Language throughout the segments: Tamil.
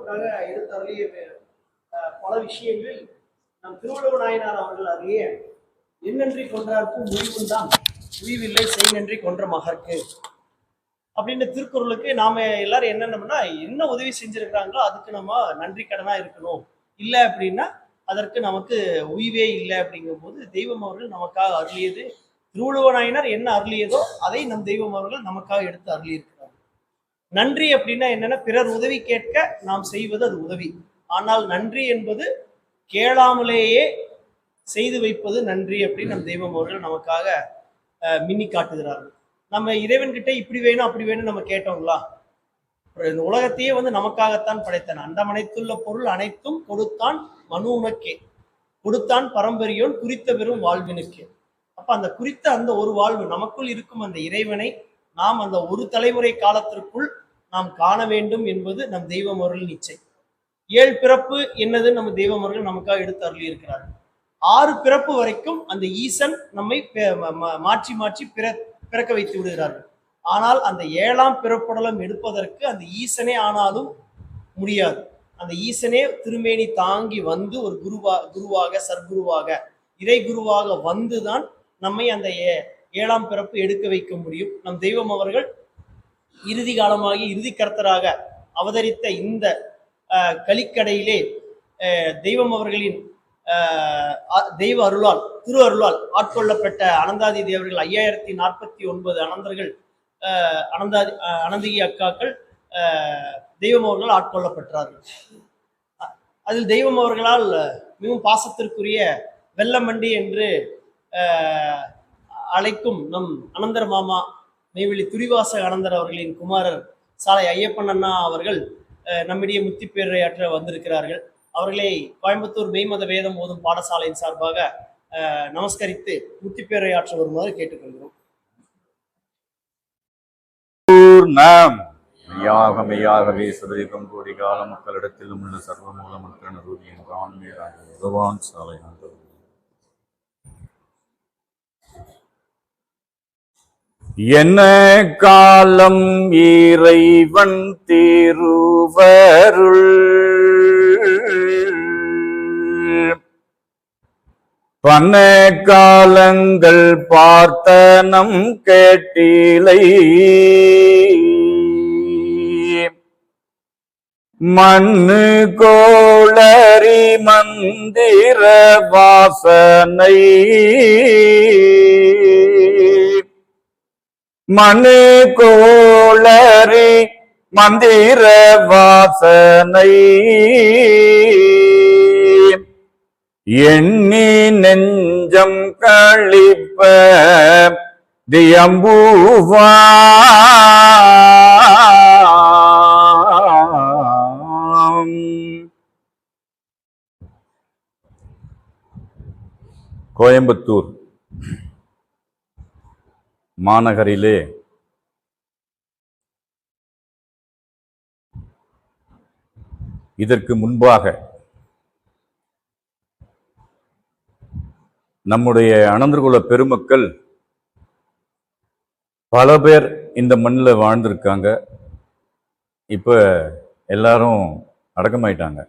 நமக்காக எடுத்தருளிய பல விஷயங்கள் நம் திருவள்ளுவர் நாயனார் அவர்கள் அறிய என்னன்றி கொன்றார்க்கும் முடிவுந்தான் முடிவில்லை செய் நன்றி கொன்ற மகற்கு அப்படின்ற திருக்குறளுக்கு நாம எல்லாரும் என்னென்னம்னா என்ன உதவி செஞ்சிருக்கிறாங்களோ அதுக்கு நம்ம நன்றி கடனா இருக்கணும். இல்லை அப்படின்னா அதற்கு நமக்கு உய்வே இல்லை. அப்படிங்கும் போது தெய்வம் அவர்கள் நமக்காக அருளியது, திருவள்ளுவர் நாயனார் என்ன அருளியதோ அதை நம் தெய்வம் அவர்கள் நமக்காக எடுத்து அருளியிருக்கிறார். நன்றி அப்படின்னா என்னன்னா, பிறர் உதவி கேட்க நாம் செய்வது அது உதவி. ஆனால் நன்றி என்பது கேளாமலேயே செய்து வைப்பது நன்றி அப்படின்னு நம் தெய்வம் அவர்கள் நமக்காக மின்னி காட்டுகிறார்கள். நம்ம இறைவன்கிட்ட இப்படி வேணும் அப்படி வேணும் நம்ம கேட்டோங்களா? இந்த உலகத்தையே நமக்காகத்தான் படைத்தான். அண்டம் அனைத்துள்ள பொருள் அனைத்தும் கொடுத்தான் மனு உனக்கே, கொடுத்தான் பரம்பரியோன் குறித்த பெரும் வாழ்வினுக்கே. அப்ப அந்த குறித்த அந்த ஒரு வாழ்வு நமக்குள் இருக்கும் அந்த இறைவனை நாம் அந்த ஒரு தலைமுறை காலத்திற்குள் நாம் காண வேண்டும் என்பது நம் தெய்வம் அவர்கள் நிச்சயம். 7 பிறப்பு என்னதுன்னு நம்ம தெய்வம் அவர்கள் நமக்காக எடுத்து அருளி இருக்கிறார்கள். 6 பிறப்பு வரைக்கும் அந்த ஈசன் நம்மை மாற்றி மாற்றி பிறக்க வைத்து விடுகிறார்கள். ஆனால் அந்த 7ஆம் பிறப்புடலம் எடுப்பதற்கு அந்த ஈசனே ஆனாலும் முடியாது. அந்த ஈசனே திருமேனி தாங்கி வந்து ஒரு குருவாக சர்க்குருவாக இறை குருவாக வந்துதான் நம்மை அந்த 7ஆம் பிறப்பு எடுக்க வைக்க முடியும். நம் தெய்வம் அவர்கள் இறுதி காலமாகி இறுதி கர்த்தராக அவதரித்த இந்த கலிக்கடையிலே தெய்வம் அவர்களின் தெய்வ அருளால் திரு அருளால் ஆட்கொள்ளப்பட்ட அனந்தாதி தேவர்கள் 5049 அனந்தர்கள் அனந்தகி அக்காக்கள் தெய்வம் அவர்கள் ஆட்கொள்ளப்பட்டார்கள். அதில் தெய்வம் அவர்களால் மிகவும் பாசத்திற்குரிய வெள்ளமண்டி என்று அழைக்கும் நம் அனந்தர் மாமா நெய்வேலி துரிவாச அனந்தர் அவர்களின் குமாரர் சாலை ஐயப்பன் அண்ணா அவர்கள் நம்மிடையே முத்திப்பேரையாற்ற வந்திருக்கிறார்கள். அவர்களை கோயம்புத்தூர் மெய்மத வேதம் ஓதும் பாடசாலையின் சார்பாக நமஸ்கரித்து முத்திப்பேரையாற்ற வருமாறு கேட்டுக்கொள்கிறோம். மெய்யாகவே சதவீதம் கோடி கால மக்களிடத்திலும் உள்ள சர்வமூல மக்கள் ரூபியின் காண்மையாக பகவான் சாலை என்ன காலம் இறைவன் திருவருள் பன்ன காலங்கள் பார்த்தனம் கேட்டிலை மண்ணு கோளரி மந்திர வாசனை மனு கோளரி மந்திர வாசனை எண்ணி நெஞ்சம் கழிப்ப தியம்பூவா கோயம்புத்தூர் மாநகரிலே இதற்கு முன்பாக நம்முடைய அனந்தர்குல பெருமக்கள் பல பேர் இந்த மண்ணில் வாழ்ந்திருக்காங்க. இப்ப எல்லாரும் அடக்கமாயிட்டாங்க.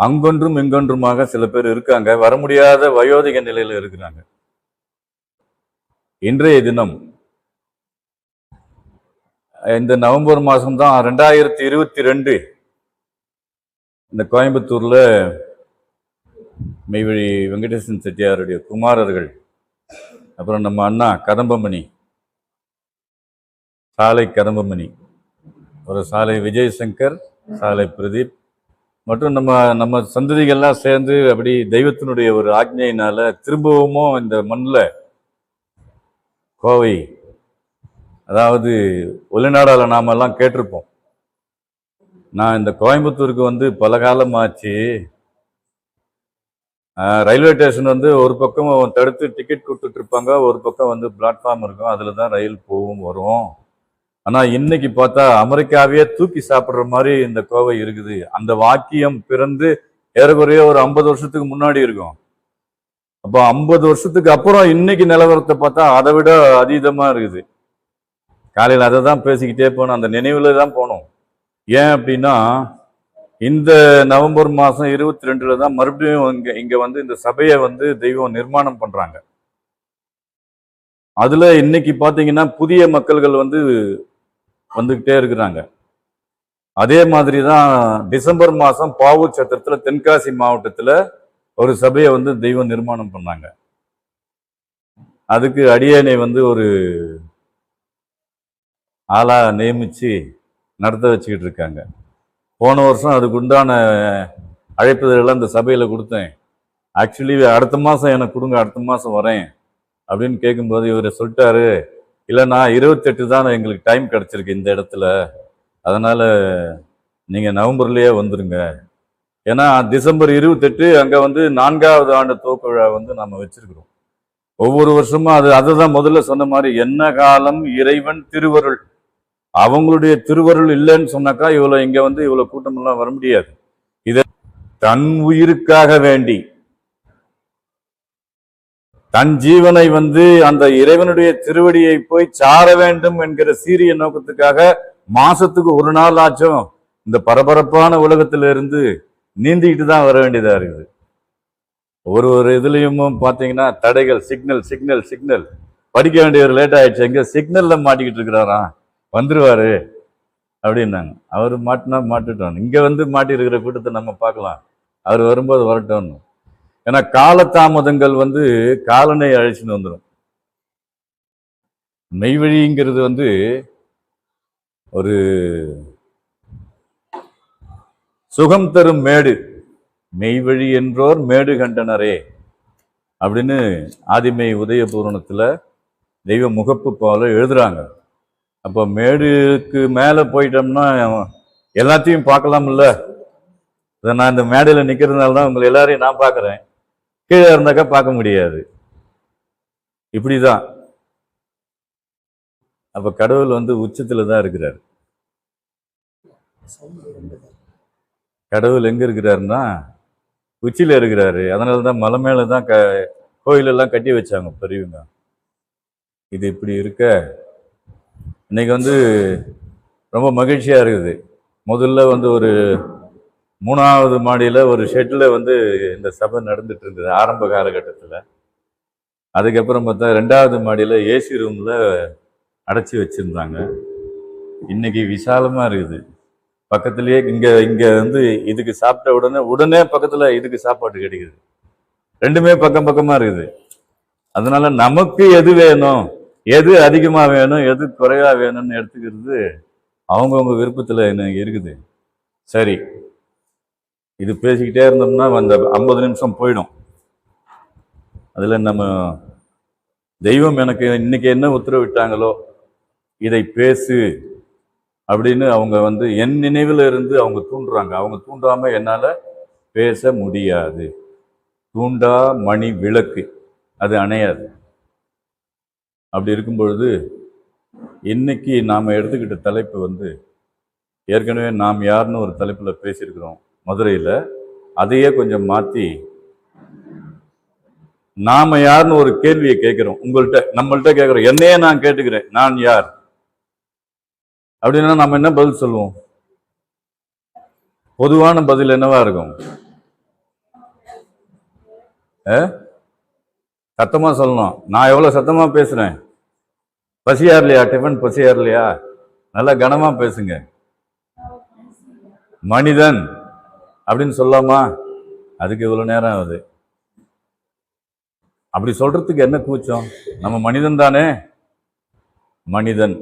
அங்கொன்றும் இங்கொன்றுமாக சில பேர் இருக்காங்க, வர முடியாத வயோதிக நிலையில இருக்கிறாங்க. இன்றைய தினம் இந்த நவம்பர் மாதம்தான் 2022 இந்த கோயம்புத்தூர்ல மெய்வழி வெங்கடேசன் செட்டியாருடைய குமாரர்கள், அப்புறம் நம்ம அண்ணா கதம்பமணி, சாலை கதம்பமணி, ஒரு சாலை விஜயசங்கர், சாலை பிரதீப் மற்றும் நம்ம சந்ததிகள்லாம் சேர்ந்து அப்படி தெய்வத்தினுடைய ஒரு ஆக்ஞையினால திரும்பவும் இந்த மண்ணில் கோவை, அதாவது வெளிநாடால நாமெல்லாம் கேட்டிருப்போம். நான் இந்த கோயம்புத்தூருக்கு பல காலமாச்சு. ரயில்வே ஸ்டேஷன் ஒரு பக்கம் தடுத்து டிக்கெட் கொடுத்துட்டு இருப்பாங்க, ஒரு பக்கம் பிளாட்ஃபார்ம் இருக்கும், அதில் தான் ரயில் போகும் வரும். ஆனால் இன்னைக்கு பார்த்தா அமெரிக்காவே தூக்கி சாப்பிட்ற மாதிரி இந்த கோவை இருக்குது. அந்த வாக்கியம் பிறந்து ஏறக்குறைய ஒரு 50 வருஷத்துக்கு முன்னாடி இருக்கும். அப்போ 50 வருஷத்துக்கு அப்புறம் இன்னைக்கு நிலவரத்தை பார்த்தா அதை விட அதீதமாக இருக்குது. காலையில் அதை தான் பேசிக்கிட்டே போகணும், அந்த நினைவில் தான் போகணும். ஏன் அப்படின்னா இந்த நவம்பர் மாதம் 22 தான் மறுபடியும் இங்கே வந்து இந்த சபையை வந்து தெய்வம் நிர்மாணம் பண்ணுறாங்க. அதில் இன்னைக்கு பார்த்தீங்கன்னா புதிய மக்கள்கள் வந்து வந்துக்கிட்டே இருக்கிறாங்க. அதே மாதிரி தான் டிசம்பர் மாதம் பாவூர் சத்திரத்தில் தென்காசி மாவட்டத்தில் ஒரு சபையை வந்து தெய்வம் நிர்மாணம் பண்ணாங்க. அதுக்கு அடியேனை வந்து ஒரு ஆளா நியமித்து நடத்த வச்சுக்கிட்டு இருக்காங்க. போன வருஷம் அதுக்கு உண்டான அழைப்புதெல்லாம் இந்த சபையில் கொடுத்தேன். ஆக்சுவலி அடுத்த மாதம் எனக்கு கொடுங்க, அடுத்த மாதம் வரேன் அப்படின்னு கேட்கும்போது இவர் சொல்லிட்டாரு, இல்லைண்ணா 28 தான் எங்களுக்கு டைம் கிடச்சிருக்கு இந்த இடத்துல, அதனால் நீங்கள் நவம்பர்லேயே வந்துடுங்க. ஏன்னா டிசம்பர் 28 அங்கே வந்து 4வது ஆண்டு துவக்க விழா வந்து நம்ம வச்சிருக்கிறோம். ஒவ்வொரு வருஷமும் அதை தான் முதல்ல சொன்ன மாதிரி, என்ன காலம் இறைவன் திருவருள், அவங்களுடைய திருவருள் இல்லைன்னு சொன்னாக்கா இங்க வந்து இவ்வளவு கூட்டமெல்லாம் வர முடியாது. இதை தன் உயிருக்காக வேண்டி தன் ஜீவனை வந்து அந்த இறைவனுடைய திருவடியை போய் சார வேண்டும் என்கிற சீரிய நோக்கத்துக்காக மாசத்துக்கு ஒரு நாள் ஆச்சும் இந்த பரபரப்பான உலகத்துல இருந்து நீந்திக்கிட்டு தான் வர வேண்டியதா இருக்குது. ஒரு இதுலயும் பாத்தீங்கன்னா தடைகள், சிக்னல் சிக்னல் சிக்னல், படிக்க வேண்டியவர் லேட் ஆயிடுச்சு, எங்க சிக்னல்ல மாட்டிக்கிட்டு இருக்கிறாராம், வந்துருவாரு அப்படின்னாங்க. அவர் மாட்டினா மாட்டுட்டோம், இங்க வந்து மாட்டி இருக்கிற கூட்டத்தை நம்ம பார்க்கலாம், அவர் வரும்போது வரட்டோன்னு. ஏன்னா காலதாமதங்கள் வந்து காலனை அழைச்சின்னு வந்துடும். மெய்வழிங்கிறது வந்து ஒரு சுகம் தரும் மேடு, மெய்வழி என்றோர் மேடு கண்டனரே அப்படின்னு ஆதிமை உதயபூரணத்துல தெய்வ முகப்பு போல எழுதுறாங்க. அப்போ மேடுக்கு மேலே போயிட்டோம்னா எல்லாத்தையும் பார்க்கலாம்ல. நான் இந்த மேடையில் நிற்கிறதுனால தான் உங்களை எல்லாரையும் நான் பார்க்குறேன், கீழே இருந்தாக்கா பார்க்க முடியாது. இப்படிதான். அப்போ கடவுள் வந்து உச்சத்தில் தான் இருக்கிறார். கடவுள் எங்கே இருக்கிறாருன்னா உச்சியில் இருக்கிறாரு. அதனால தான் மலை மேலே தான் கோயிலெல்லாம் கட்டி வச்சாங்க பெரியவங்க. இது இப்படி இருக்க இன்னைக்கு வந்து ரொம்ப மகிழ்ச்சியாக இருக்குது. முதல்ல வந்து ஒரு 3வது மாடியில் ஒரு ஷெட்டில் வந்து இந்த சபை நடந்துட்டு இருந்தது ஆரம்ப காலகட்டத்தில். அதுக்கப்புறம் பார்த்தா 2வது மாடியில் ஏசி ரூமில் அடைச்சி வச்சுருந்தாங்க. இன்னைக்கு விசாலமாக இருக்குது. பக்கத்துலேயே இங்கே வந்து இதுக்கு சாப்பிட்ட உடனே பக்கத்தில் இதுக்கு சாப்பாடு கிடைக்குது. ரெண்டுமே பக்கம் பக்கமாக இருக்குது. அதனால நமக்கு எது வேணும், எது அதிகமாக வேணும், எது குறைவாக வேணும்னு எடுத்துக்கிறது அவங்கவுங்க விருப்பத்தில் இருக்குது. சரி, இது பேசிக்கிட்டே இருந்தோம்னா அந்த 50 நிமிஷம் போயிடும். அதில் நம்ம தெய்வம் எனக்கு இன்னைக்கு என்ன உத்தரவிட்டாங்களோ இதை பேசு அப்படின்னு அவங்க வந்து என் நினைவில் இருந்து அவங்க தூண்டுறாங்க. அவங்க தூண்டாம என்னால் பேச முடியாது. தூண்டா மணி விளக்கு, அது அணையாது. அப்படி இருக்கும் பொழுது இன்னைக்கு நாம் எடுத்துக்கிட்ட தலைப்பு வந்து ஏற்கனவே நாம் யாருன்னு ஒரு தலைப்பில் பேசியிருக்கிறோம் மதுரையில். அதையே கொஞ்சம் மாற்றி நாம் யாருன்னு ஒரு கேள்வியை கேட்குறோம். நம்மள்கிட்ட கேட்குறோம், என்னையே நான் கேட்டுக்கிறேன், நான் யார் அப்படின்னா நம்ம என்ன பதில் சொல்லுவோம்? பொதுவான பதில் என்னவா இருக்கும்? சத்தமா சொல்லணும். நான் எவ்வளவு சத்தமா பேசுறேன்? பசியா இல்லையா? டிஃபன் பசியா இல்லையா? நல்லா கனமா பேசுங்க. மனிதன் அப்படின்னு சொல்லாமா? அதுக்கு இவ்வளவு நேரம் ஆகுது. அப்படி சொல்றதுக்கு என்ன கூச்சம்? நம்ம மனிதன் தானே. மனிதன்.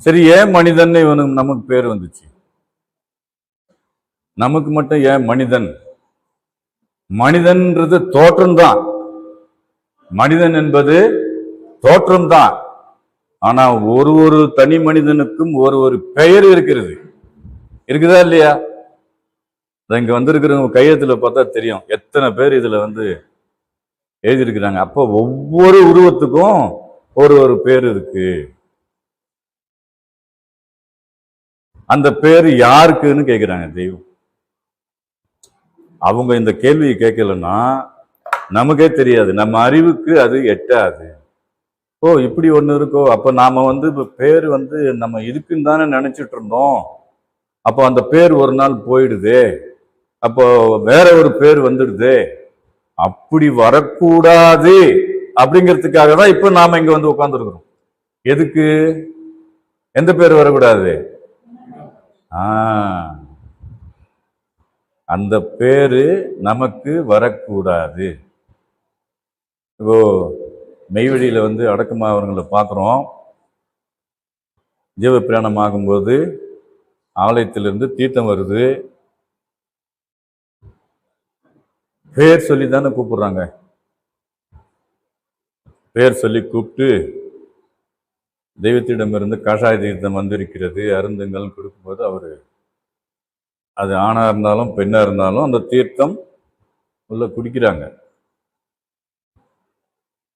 சரி, ஏன் மனிதன் இவனுக்கு நமக்கு பேர் வந்துச்சு? நமக்கு மட்டும் ஏன் மனிதன்? மனிதன்றது தோற்றம்தான். மனிதன் என்பது தோற்றம்தான். ஆனா ஒரு தனி மனிதனுக்கும் ஒரு பெயர் இருக்கிறது. இருக்குதா இல்லையா? இங்க வந்திருக்கிறவங்க கையெழுத்துல பார்த்தா தெரியும் எத்தனை பேர் இதுல வந்து எழுதியிருக்கிறாங்க. அப்போ ஒவ்வொரு உருவத்துக்கும் ஒரு பேர் இருக்கு. அந்த பேர் யாருக்குன்னு கேட்கிறாங்க தெய்வம். அவங்க இந்த கேள்வியை கேட்கலன்னா நமக்கே தெரியாது, நம்ம அறிவுக்கு அது எட்டாது. ஓ இப்படி ஒண்ணு இருக்கோ, அப்ப நாம வந்து இப்ப பேர் வந்து நம்ம இதுக்குன்னு தானே நினைச்சிட்டு இருந்தோம். அப்போ அந்த பேர் ஒரு நாள் போயிடுதே, அப்போ வேற ஒரு பேர் வந்துடுதே, அப்படி வரக்கூடாது அப்படிங்கிறதுக்காக தான் இப்ப நாம இங்க வந்து உட்கார்ந்துருக்கிறோம். எதுக்கு? எந்த பேர் வரக்கூடாது? அந்த பேரு நமக்கு வரக்கூடாது. இப்போ மெய்வழியில வந்து அடக்கமாகவர்களை பார்க்குறோம். ஜீவ பிரயாணம் ஆகும்போது ஆலயத்திலிருந்து தீர்த்தம் வருது, பேர் சொல்லி தானே கூப்பிடுறாங்க. பேர் சொல்லி கூப்பிட்டு தெய்வத்திடமிருந்து காஷாய தீர்த்தம் வந்திருக்கிறது அருந்துங்கள் கொடுக்கும்போது அவரு அது ஆணா இருந்தாலும் பெண்ணா இருந்தாலும் அந்த தீர்த்தம் உள்ள குடிக்கிறாங்க.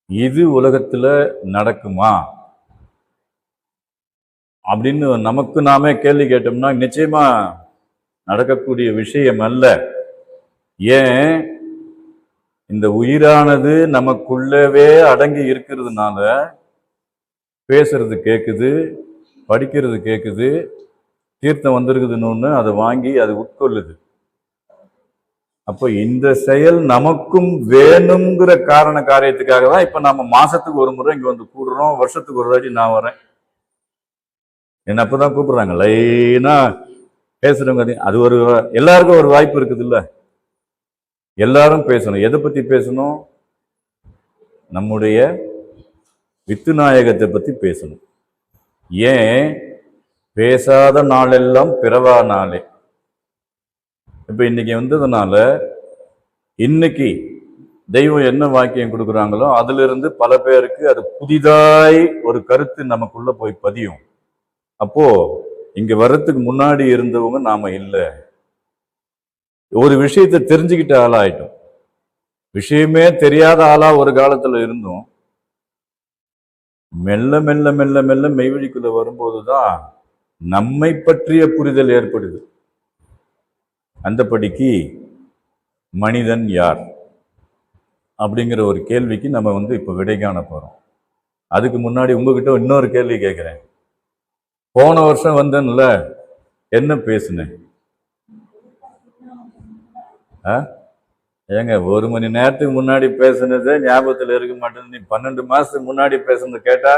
இது உலகத்துல நடக்குமா அப்படின்னு நமக்கு நாமே கேள்வி கேட்டோம்னா நிச்சயமா நடக்கக்கூடிய விஷயம் அல்ல. ஏன்? இந்த உயிரானது நமக்குள்ளவே அடங்கி இருக்கிறதுனால பேசுறது கேட்குது, படிக்கிறது கேட்குது, தீர்த்தம் வந்திருக்குதுன்னு அதை வாங்கி அது உட்கொள்ளுது. அப்போ இந்த செயல் நமக்கும் வேணுங்கிற காரண காரியத்துக்காக தான் இப்ப நம்ம மாசத்துக்கு ஒரு முறை இங்க வந்து கூடுறோம், வருஷத்துக்கு ஒரு வாட்டி நான் வரேன். என்ன அப்பதான் கூப்பிடுறாங்க லைனா பேசுறவங்க. அது ஒரு எல்லாருக்கும் ஒரு வாய்ப்பு இருக்குது இல்ல, எல்லாரும் பேசணும். எதை பத்தி பேசணும்? நம்முடைய வித்துநாயகத்தை பத்தி பேசணும். ஏன்? பேசாத நாளெல்லாம் பிறவா நாளே. இப்ப இன்னைக்கு வந்ததுனால இன்னைக்கு தெய்வம் என்ன வாக்கியம் கொடுக்குறாங்களோ அதுல இருந்து பல பேருக்கு அது புதிதாய் ஒரு கருத்து நமக்குள்ள போய் பதியும். அப்போ இங்க வர்றதுக்கு முன்னாடி இருந்தவங்க நாம இல்லை, ஒரு விஷயத்தை தெரிஞ்சுக்கிட்ட ஆளாயிட்டோம். விஷயமே தெரியாத ஆளா ஒரு காலத்துல இருந்தோம். மெல்ல மெல்ல மெல்ல மெல்ல மெய்வழிக்குள்ள வரும்போதுதான் நம்மை பற்றிய புரிதல் ஏற்படுது. அந்தபடிக்கு மனிதன் யார் அப்படிங்கிற ஒரு கேள்விக்கு நம்ம வந்து இப்ப விடை காண போறோம். அதுக்கு முன்னாடி உங்ககிட்ட இன்னொரு கேள்வி கேட்கிறேன். போன வருஷம் வந்தேன்ல, என்ன பேசுனேன்? ஏங்க, 1 மணி நேரத்துக்கு முன்னாடி பேசுனதே ஞாபகத்துல இருக்க மாட்டேங்குது. நீ 12 மாசத்துக்கு முன்னாடி பேசுனது கேட்டா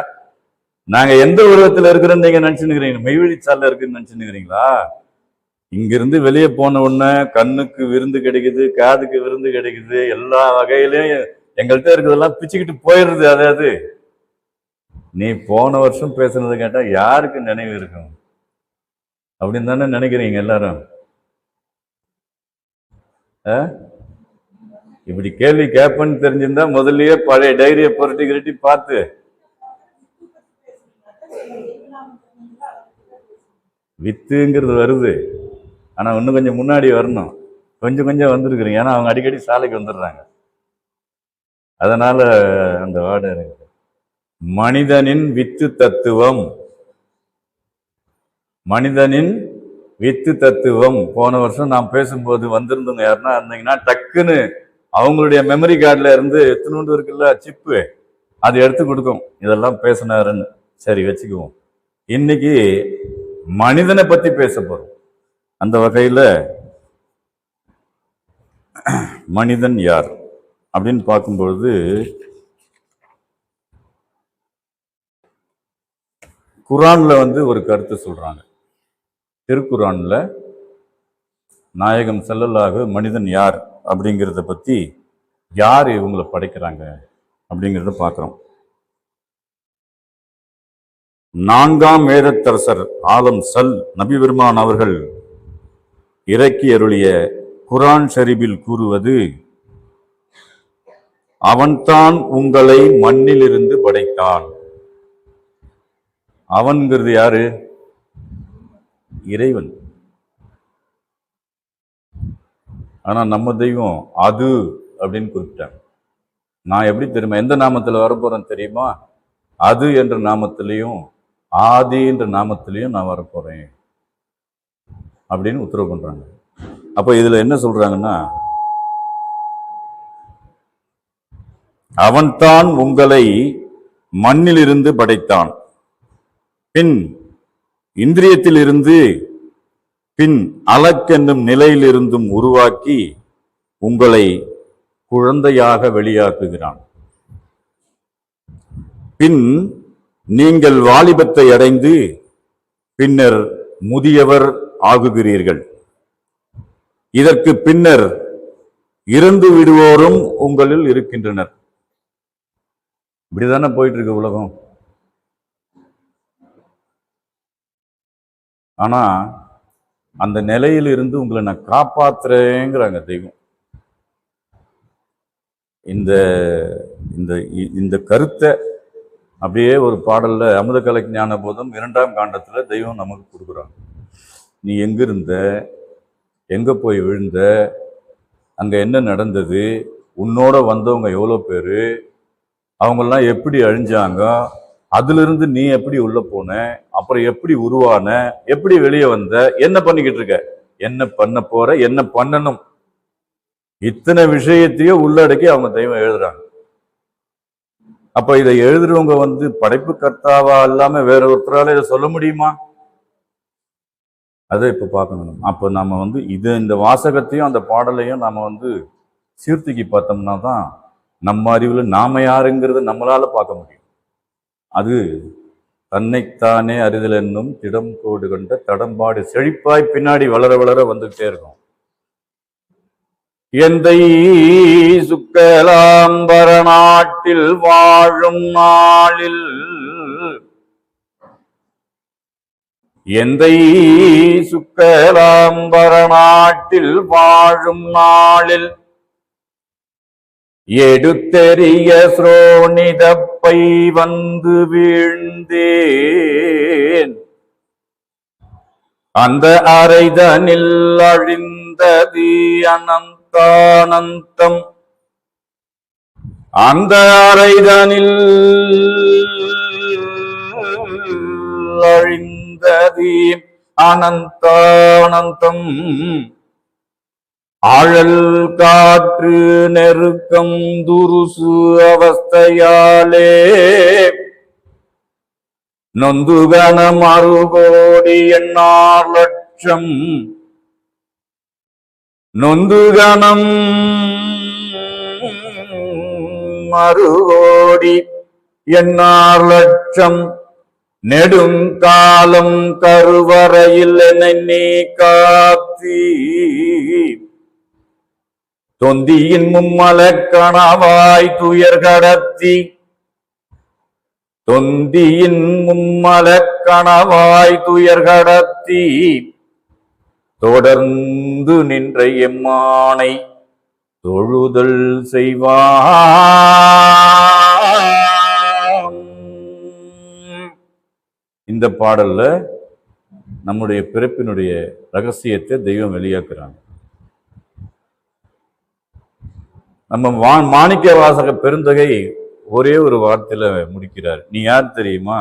நாங்க எந்த உலகத்துல இருக்கிறோன்னு நீங்க நினைச்சுக்கிறீங்க? மெய்வழிச்சால இருக்குன்னு நினைச்சுக்கிறீங்களா? இங்கிருந்து வெளியே போன உடனே கண்ணுக்கு விருந்து கிடைக்குது, காதுக்கு விருந்து கிடைக்குது, எல்லா வகையிலையும் எங்கள்கிட்ட இருக்கிறதெல்லாம் பிச்சுக்கிட்டு போயிடுது. அதாவது நீ போன வருஷம் பேசுனது கேட்டா யாருக்கு நினைவு இருக்கும் அப்படின்னு தானே நினைக்கிறீங்க எல்லாரும்? இப்படி கேள்வி கேட்பேன்னு தெரிஞ்சிருந்தா முதல்லயே பழைய டைரியை புரட்டி கிரட்டி பார்த்து வித்துங்கிறது வருது. ஆனா இன்னும் கொஞ்சம் முன்னாடி வரணும். கொஞ்சம் கொஞ்சம் வந்திருக்கிறீங்க. ஏன்னா அவங்க அடிக்கடி சாலைக்கு வந்துடுறாங்க. அதனால அந்த வார்டு இருக்கு. மனிதனின் வித்து தத்துவம், மனிதனின் வித்து தத்துவம். போன வருஷம் நான் பேசும்போது வந்திருந்தவங்க யாருன்னா இருந்தீங்கன்னா டக்குன்னு அவங்களுடைய மெமரி கார்டுல இருந்து எத்தனோண்டு இருக்குல்ல சிப்பு, அது எடுத்து கொடுக்கும். இதெல்லாம் பேசினாருன்னு. சரி, வச்சுக்குவோம். இன்னைக்கு மனிதனை பத்தி பேச போறோம். அந்த வகையில மனிதன் யார் அப்படின்னு பார்க்கும்பொழுது குரான்ல வந்து ஒரு கருத்து சொல்றாங்க. திருக்குரான்ல நாயகம் ஸல்லல்லாஹு மனிதன் யார் அப்படிங்கிறத பத்தி, யார் இவங்களை படைக்கிறாங்க அப்படிங்கிறத பார்க்கிறோம். 4ஆம் வேதத்தரசர் ஆலம் சல் நபி பெருமான் அவர்கள் இறக்கி அருளிய குரான் ஷரீபில் கூறுவது, அவன்தான் உங்களை மண்ணிலிருந்து படைத்தான். அவன்கிறது யாரு? இறைவன். ஆனா நம்ம தெய்வம் அது அப்படின்னு குறிப்பிட்டாங்க. நான் எப்படி தெரியுமா எந்த நாமத்துல வரப்போறேன் தெரியுமா? அது என்ற நாமத்திலையும் ஆதி என்ற நாமத்திலையும் நான் வரப்போறேன் அப்படின்னு உத்தரவு பண்றாங்க. அப்ப இதுல என்ன சொல்றாங்கன்னா, அவன்தான் உங்களை மண்ணிலிருந்து படைத்தான். பின் இந்திரியத்திலிருந்து பின் அலக்கென்னும் நிலையிலிருந்தும் உருவாக்கி உங்களை குழந்தையாக வெளியாக்குகிறான். பின் நீங்கள் வாலிபத்தை அடைந்து பின்னர் முதியவர் ஆகுகிறீர்கள். இதற்கு பின்னர் இறந்து விடுவோரும் உங்களில் இருக்கின்றனர். இப்படிதானே போயிட்டு இருக்கு உலகம். ஆனா அந்த நிலையிலிருந்து உங்களை நான் காப்பாத்துறேங்கிறாங்க தெய்வம். இந்த இந்த இந்த கருத்தை அப்படியே ஒரு பாடல்ல அமுதகலை ஞான போதம் 2ஆம் காண்டத்துல தெய்வம் நமக்கு கொடுக்குறாங்க. நீ எங்க இருந்த, எங்க போய் விழுந்த, அங்க என்ன நடந்தது, உன்னோட வந்தவங்க எவ்வளோ பேரு, அவங்கெல்லாம் எப்படி அழிஞ்சாங்க, அதுல இருந்து நீ எப்படி உள்ள போன, அப்புறம் எப்படி உருவான, எப்படி வெளியே வந்த, என்ன பண்ணிக்கிட்டு இருக்க, என்ன பண்ண போற, என்ன பண்ணணும், இத்தனை விஷயத்தையும் உள்ளடக்கி அவங்க தெய்வம் எழுதுறாங்க. அப்ப இதை எழுதுறவங்க படைப்பு கர்த்தாவா இல்லாம வேற ஒருத்தரால இதை சொல்ல முடியுமா? அதை இப்ப பார்க்கணும். அப்ப நம்ம இந்த வாசகத்தையும் அந்த பாடலையும் நாம சீர்தூக்கி பார்த்தோம்னா தான் நம்ம அறிவுல நாம யாருங்கிறத நம்மளால பார்க்க முடியும். அது தன்னைத்தானே அறிதல் என்னும் திடம் கோடு கொண்ட தடம்பாடு செழிப்பாய் பின்னாடி வளர வளர வந்துகிட்டே இருக்கும். எந்தை சுக்கலாம்பர நாட்டில் வாழும் நாளில், எந்தை சுக்கலாம்பர நாட்டில் வாழும் நாளில் எடுத்தெறிய ஸ்ரோணிதப்பை வந்து வீழ்ந்தேன். அந்த அறைதனில் அழிந்தது அனந்தானந்தம். அந்த அறைதனில் அழிந்தது அனந்தானந்தம். ஆழல் காற்று நெருக்கம் துருசு அவஸ்தையாலே நொந்துகணம் 6 கோடி 8 லட்சம். நொந்துகணம் 6 கோடி 8 லட்சம். நெடுங்காலம் கருவறையில் என்னை நீ காத்தி, தொந்தியின் மும்மலக் கணவாய் துயர் கடத்தி, தொந்தியின் மும்மலக் கணவாய் துயர் கடத்தி, தொடர்ந்து நின்ற எம்மானை தொழுதல் செய்வான். இந்த பாடல்ல நம்முடைய பிறப்பினுடைய ரகசியத்தை தெய்வம் வெளியாக்குறாங்க. நம்ம மாணிக்க வாசக பெருந்தகை ஒரே ஒரு வார்த்தையில முடிக்கிறார். நீ யார் தெரியுமா?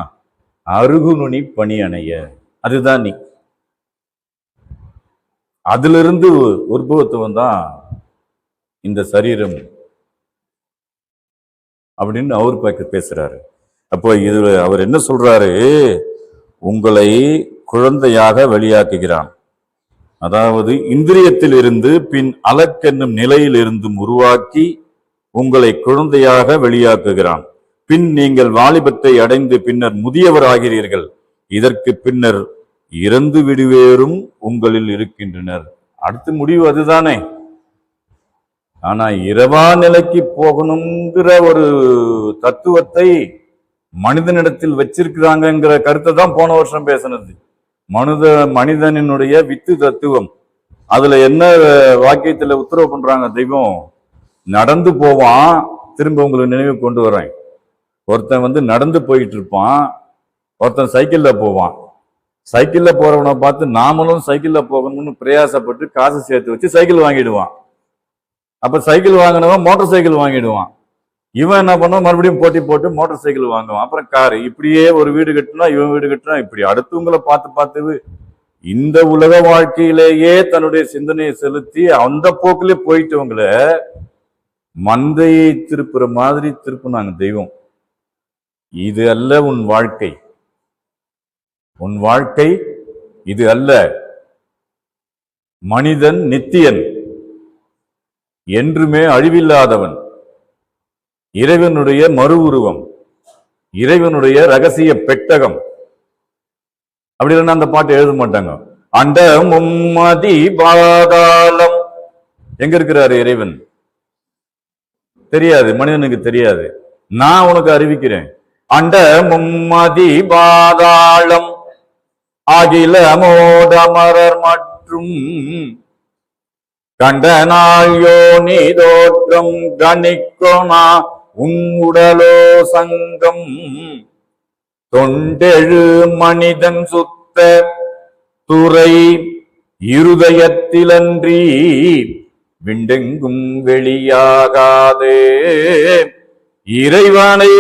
அருகுநுனி பணி அணைய. அதுதான் நீ. அதிலிருந்து உற்பவத்துவம் தான் இந்த சரீரம் அப்படின்னு அவர் பேசுறாரு. அப்போ இதுல அவர் என்ன சொல்றாரு? உங்களை குழந்தையாக வெளியாக்குகிறான். அதாவது இந்திரியத்தில் இருந்து பின் அலக்கென்னும் நிலையில் இருந்தும் உருவாக்கி உங்களை குழந்தையாக வெளியாக்குகிறான். பின் நீங்கள் வாலிபத்தை அடைந்து பின்னர் முதியவர் ஆகிறீர்கள். இதற்கு பின்னர் இறந்து விடுவேரும் உங்களில் இருக்கின்றனர். அடுத்த முடிவு அதுதானே. ஆனா இரவா நிலைக்கு போகணுங்கிற ஒரு தத்துவத்தை மனிதனிடத்தில் வச்சிருக்கிறாங்கிற கருத்தை தான் போன வருஷம் பேசினது. மனிதனினுடைய வித்து தத்துவம். அதுல என்ன வாக்கியத்துல உத்தரவு பண்றாங்க தெய்வம்? நடந்து போவான். திரும்ப உங்களுக்கு நினைவு கொண்டு வரேன். ஒருத்தன் நடந்து போயிட்டு இருப்பான், ஒருத்தன் சைக்கிள்ல போவான். சைக்கிள்ல போறவனை பார்த்து நாமளும் சைக்கிள்ல போகணும்னு பிரயாசப்பட்டு காசு சேர்த்து வச்சு சைக்கிள் வாங்கிடுவான். அப்ப சைக்கிள் வாங்கினவன் மோட்டார் சைக்கிள் வாங்கிடுவான். இவன் என்ன பண்ணுவான்? மறுபடியும் போட்டி போட்டு மோட்டார் சைக்கிள் வாங்குவான். அப்புறம் காரு. இப்படியே ஒரு வீடு கட்டினா இவன் வீடு கட்டினா இப்படி அடுத்தவங்களை பார்த்து இந்த உலக வாழ்க்கையிலேயே தன்னுடைய சிந்தனையை செலுத்தி அந்த போக்கிலே போயிட்டவங்களை மந்தையை திருப்புற மாதிரி திருப்புனாங்க தெய்வம். இது அல்ல உன் வாழ்க்கை. உன் வாழ்க்கை இது அல்ல. மனிதன் நித்தியன், என்றுமே அழிவில்லாதவன், இறைவனுடைய மறு உருவம், இறைவனுடைய ரகசிய பெட்டகம். அப்படி இல்லைன்னா அந்த பாட்டு எழுத மாட்டாங்க. அண்ட மும்மதி பாதாளம். எங்க இருக்கிறாரு இறைவன்? தெரியாது, மனிதனுக்கு தெரியாது. நான் உனக்கு அறிவிக்கிறேன். அண்ட மும்மதி பாதாளம் அகில மோதமரர் மற்றும் கண்ட நாள் யோனி தோற்றம் கணிக்கோனா உன் உடலோ சங்கம் தொண்டெழு மனிதன் சுத்த துறை இருதயத்திலன்றி விண்டெங்கும் வெளியாகாதே இறைவனை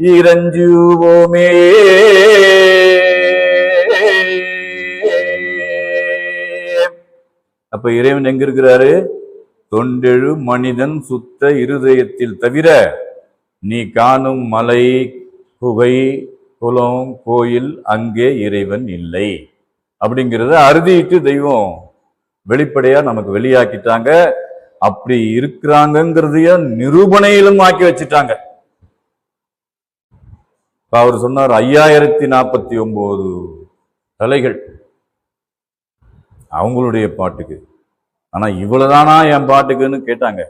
இறஞ்சுவோமே. அப்ப இறைவன் எங்க இருக்கிறாரு? தொண்டெழு மனிதன் சுத்த இருதயத்தில் தவிர நீ காணும் மலை, குகை, குளம், கோயில் அங்கே இறைவன் இல்லை அப்படிங்கிறத அறுதிட்டு தெய்வம் வெளிப்படையா நமக்கு வெளியாக்கிட்டாங்க. அப்படி இருக்கிறாங்கிறதைய நிரூபணையிலும் ஆக்கி வச்சுட்டாங்க. அவர் சொன்னார் 5049 தலைகள் அவங்களுடைய பாட்டுக்கு. ஆனா இவ்வளவுதானா என் பாட்டுக்குன்னு கேட்டாங்க.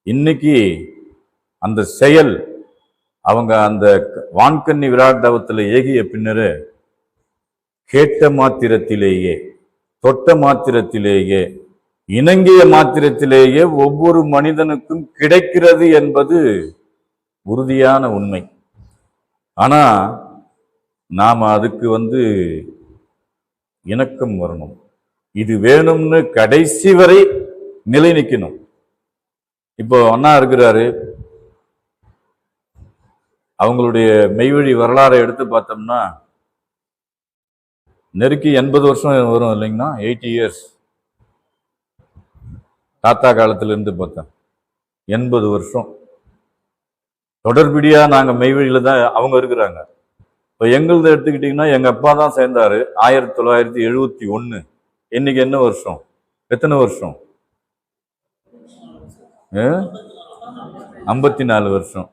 இன்னைக்கு அந்த செயல் அவங்க அந்த வான்கண்ணி விராட் தவத்துல ஏகிய பின்னரு கேட்ட மாத்திரத்திலேயே, தொட்ட மாத்திரத்திலேயே, இணங்கிய மாத்திரத்திலேயே ஒவ்வொரு மனிதனுக்கும் கிடைக்கிறது என்பது உறுதியான உண்மை. ஆனா நாம அதுக்கு இணக்கம் வரணும். இது வேணும்னு கடைசி வரை நிலை நிற்கணும். இப்போ அண்ணா இருக்கிறாரு, அவங்களுடைய மெய்வழி வரலாறை எடுத்து பார்த்தோம்னா நெருக்கி 80 வருஷம் வரும் இல்லைங்கன்னா, 80 இயர்ஸ். தாத்தா காலத்துல இருந்து பார்த்தேன் 80 வருஷம் தொடர்பிடியா நாங்க மெய்வழியில தான் அவங்க இருக்கிறாங்க. இப்போ எங்களது எடுத்துக்கிட்டீங்கன்னா எங்க அப்பா தான் சேர்ந்தாரு 1971. இன்னைக்கு என்ன வருஷம்? எத்தனை வருஷம்? 54 வருஷம்.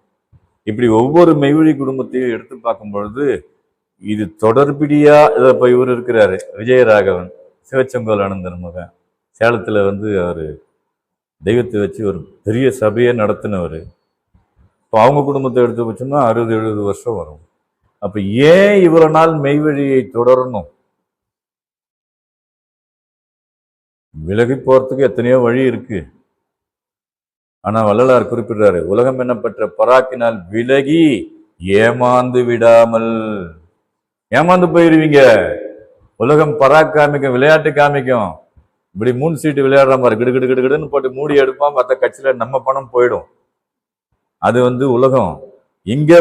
இப்படி ஒவ்வொரு மெய்வழி குடும்பத்தையும் எடுத்து பார்க்கும் பொழுது இது தொடர்பிடியா. இப்போ இவர் இருக்கிறாரு விஜயராகவன், சிவச்செங்கோல் ஆனந்தன் மகன். சேலத்துல அவரு தெய்வத்தை வச்சு ஒரு பெரிய சபையை நடத்தினவர். இப்போ அவங்க குடும்பத்தை எடுத்து வச்சோம்னா 60-70 வருஷம் வரும். அப்ப ஏன் இவ்வளவு நாள் மெய்வழியை தொடரணும்? விலகி போறதுக்கு எத்தனையோ வழி இருக்கு. ஆனா வள்ளலார் குறிப்பிடுறாரு, உலகம் என்னப்பட்ட பராக்கினால் விலகி ஏமாந்து விடாமல். ஏமாந்து போயிருவீங்க. உலகம் பராக் காமிக்கும், விளையாட்டு காமிக்கும். இப்படி 3 சீட்டு விளையாடுற மாதிரி கிடு கிடுன்னு போட்டு மூடி எடுப்பான். மற்ற கட்சியில நம்ம பணம் போயிடும். அது உலகம். இங்க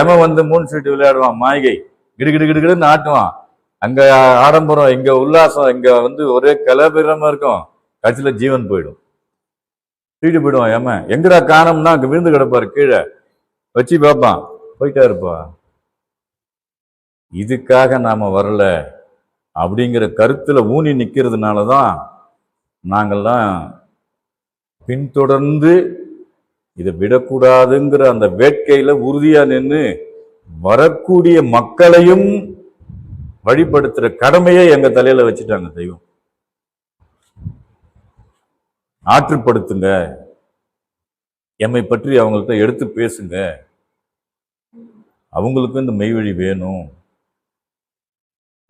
எம 3 சீட்டு விளையாடுவான், மாய்கை கிடுகிடுன்னு ஆட்டுவான். அங்க ஆடம்பரம், இங்க உல்லாசம், இங்க ஒரே கலபிரமா இருக்கும். கட்சியில ஜீவன் போயிடும், தூக்கிட்டு போயிடுவான். ஏமா எங்கடா காணோம்னா அங்க விழுந்து கிடப்பாரு, கீழே வச்சு பார்ப்பான், போயிட்டா இருப்பா. இதுக்காக நாம வரல அப்படிங்கிற கருத்துல ஊனி நிக்கிறதுனாலதான் நாங்கள்லாம் பின்தொடர்ந்து இதை விடக்கூடாதுங்கிற அந்த வேட்கையில உறுதியா நின்று வரக்கூடிய மக்களையும் வழிபடுத்துற கடமையை எங்க தலையில வச்சுட்டாங்க தெய்வம். ஆற்றுப்படுத்துங்க, எம்மை பற்றி அவங்கள்ட்ட எடுத்து பேசுங்க, அவங்களுக்கு இந்த மெய்வழி வேணும்.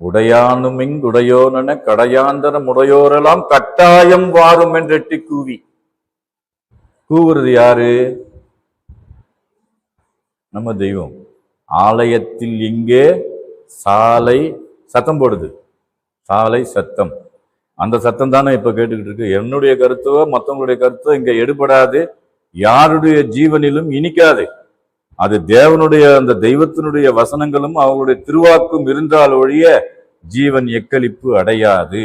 உடையானுமிங்குடையோனென கடையாந்தரம் உடையோரெல்லாம் கட்டாயம் வாரும் என்றெட்டி கூவி. கூவுறது யாரு? நம்ம தெய்வம். ஆலயத்தில் இங்கே சாலை சத்தம் போடுது, சாலை சத்தம். அந்த சத்தம் தானே இப்ப கேட்டுக்கிட்டு இருக்கு. என்னுடைய கருத்தோ மற்றவங்களுடைய கருத்தோ இங்க எடுபடாது, யாருடைய ஜீவனிலும் இனிக்காது. அது தேவனுடைய அந்த தெய்வத்தினுடைய வசனங்களும் அவங்களுடைய திருவாக்கும் இருந்தால் ஒழிய ஜீவன் எக்களிப்பு அடையாது.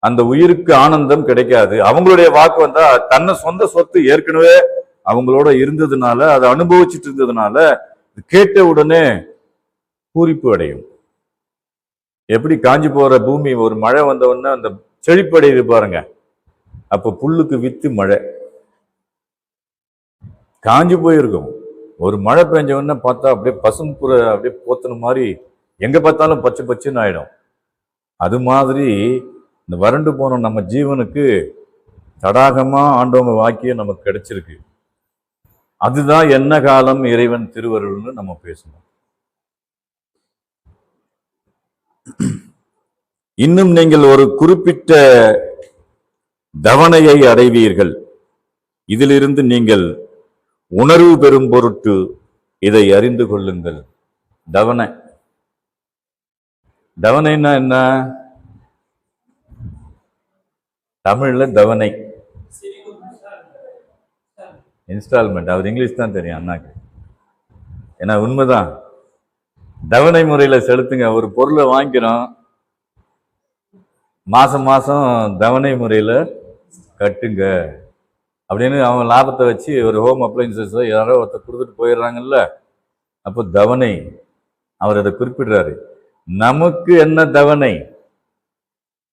அந்த உயிருக்கு ஆனந்தம் கிடைக்காது. அவங்களுடைய வாக்கு வந்தா தன்னை சொந்த சொத்து ஏற்கனவே அவங்களோட இருந்ததுனால, அதை அனுபவிச்சுட்டு இருந்ததுனால கேட்ட உடனே பூரிப்பு அடையும். எப்படி காஞ்சி போற பூமி ஒரு மழை வந்த உடனே அந்த செழிப்படையுது பாருங்க, அப்ப புல்லுக்கு வித்து மழை. காஞ்சி போயிருக்கும், ஒரு மழை பெஞ்ச உடனே பார்த்தா அப்படியே பசும்புற அப்படியே போத்தன மாதிரி எங்க பார்த்தாலும் பச்சை பச்சைன்னு ஆயிடும். அது மாதிரி இந்த வறண்டு போன நம்ம ஜீவனுக்கு தடாகமா ஆண்டவங்க வாக்கியம் நமக்கு கிடைச்சிருக்கு. அதுதான் என்ன காலம் இறைவன் திருவருள்னு நம்ம பேசணும். இன்னும் நீங்கள் ஒரு குறிப்பிட்ட தவணையை அடைவீர்கள். இதிலிருந்து நீங்கள் உணர்வு பெறும் பொருட்டு இதை அறிந்து கொள்ளுங்கள். தவணை, தவணைன்னா என்ன? தமிழ்ல தவணை, இன்ஸ்டால்மெண்ட். அவர் இங்கிலீஷ் தான் தெரியும் அண்ணாக்கு. ஏன்னா உண்மைதான், தவணை முறையில செலுத்துங்க. ஒரு பொருளை வாங்கிக்கிறோம், மாசம் மாசம் தவணை முறையில கட்டுங்க அப்படின்னு அவன் லாபத்தை வச்சு ஒரு ஹோம் அப்ளைன்சஸ் யாரோ ஒருத்தர் கொடுத்துட்டு போயிடுறாங்கல்ல, அப்போ தவணை அவர் அதை குறிப்பிடுறாரு. நமக்கு என்ன தவணை?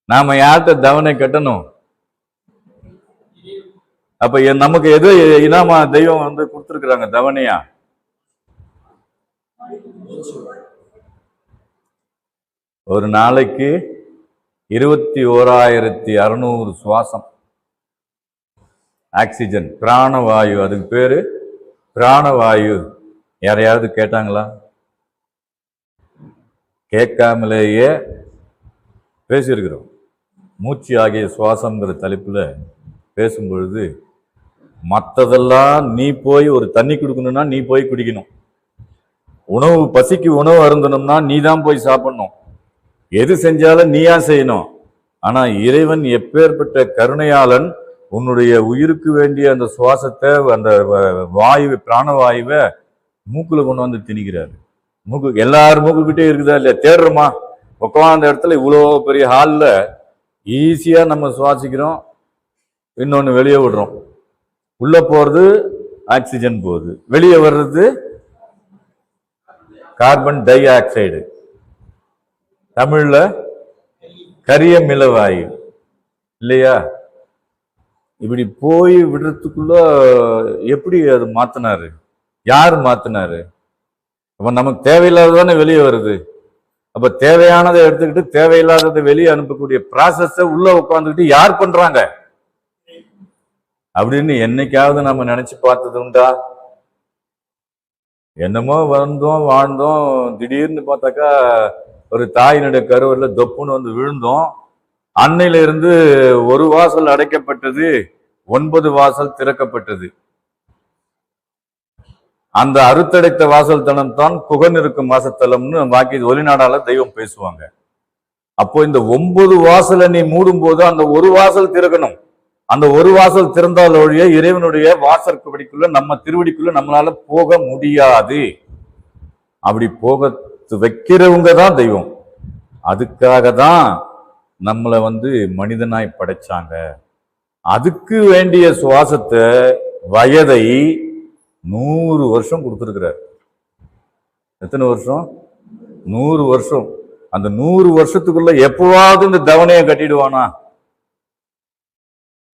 நாம யார்கிட்ட தவணை கட்டணும்? அப்ப நமக்கு எது இனாமா தெய்வம் வந்து கொடுத்துருக்குறாங்க தவணையா? ஒரு நாளைக்கு 21,600 சுவாசம் ஆக்சிஜன், பிராணவாயு. அதுக்கு பேரு பிராணவாயு. யாரையாவது கேட்டாங்களா? கேட்காமலேயே பேசியிருக்கிறோம். மூச்சு ஆகிய சுவாசம்ங்கிற தலைப்புல பேசும்பொழுது, மற்றதெல்லாம் நீ போய் ஒரு தண்ணி குடிக்கணும்னா நீ போய் குடிக்கணும், உணவு பசிக்கு உணவு அருந்தணும்னா நீ தான் போய் சாப்பிடணும், எது செஞ்சாலும் நீயா செய்யணும். ஆனா இறைவன் எப்பேற்பட்ட கருணையாளன், உன்னுடைய உயிருக்கு வேண்டிய அந்த சுவாசத்தை, அந்த வாயு பிராணவாயுவை மூக்குல கொண்டு வந்து திணிக்கிறாரு. மூக்கு எல்லாரும் மூக்குக்கிட்டே இருக்குதா இல்லையா? தேடுறோமா? உட்காந்த இடத்துல இவ்வளோ பெரிய ஹாலில் ஈஸியா நம்ம சுவாசிக்கிறோம், இன்னொன்று வெளியே விடுறோம். உள்ள போறது ஆக்சிஜன் போகுது, வெளியே வர்றது கார்பன் டை ஆக்சைடு, தமிழ்ல கரிய மிளவாயு இல்லையா? இப்படி போய் விடுறதுக்குள்ள எப்படி அது மாத்தினாரு? யார் மாத்தினாரு? அப்ப நமக்கு தேவையில்லாததானே வெளியே வருது. அப்ப தேவையானதை எடுத்துக்கிட்டு தேவையில்லாததை வெளியே அனுப்பக்கூடிய ப்ராசஸ உள்ள உட்காந்துக்கிட்டு யார் பண்றாங்க அப்படின்னு என்னைக்காவது நம்ம நினைச்சு பார்த்தது உண்டா? என்னமோ வந்தோம் வாழ்ந்தோம், திடீர்னு பார்த்தாக்கா ஒரு தாயினுடைய கருவறையில தொப்புன்னு வந்து விழுந்தோம். அன்னையில இருந்து ஒரு வாசல் அடைக்கப்பட்டது, 9 வாசல் திறக்கப்பட்டது. அந்த அறுத்தடைத்த வாசல் தனம் தான் புகன் இருக்கும் வாசத்தலம்னு பாக்கி ஒலிநாடால தெய்வம் பேசுவாங்க. அப்போ இந்த 9 வாசலை நீ மூடும் போது அந்த ஒரு வாசல் திறக்கணும். அந்த ஒரு வாசல் திறந்தால் ஒழிய இறைவனுடைய வாசற்படிக்குள்ள, நம்ம திருவடிக்குள்ள நம்மளால போக முடியாது. அப்படி போக வைக்கிறவங்க தான் தெய்வம். அதுக்காக தான் நம்மளை வந்து மனிதனாய் படைச்சாங்க. அதுக்கு வேண்டிய சுவாசத்தை, வயதை 100 வருஷம் கொடுத்துருக்கிறார். எத்தனை வருஷம்? 100 வருஷம். அந்த 100 வருஷத்துக்குள்ள எப்பவாவது இந்த தவணையை கட்டிடுவானா?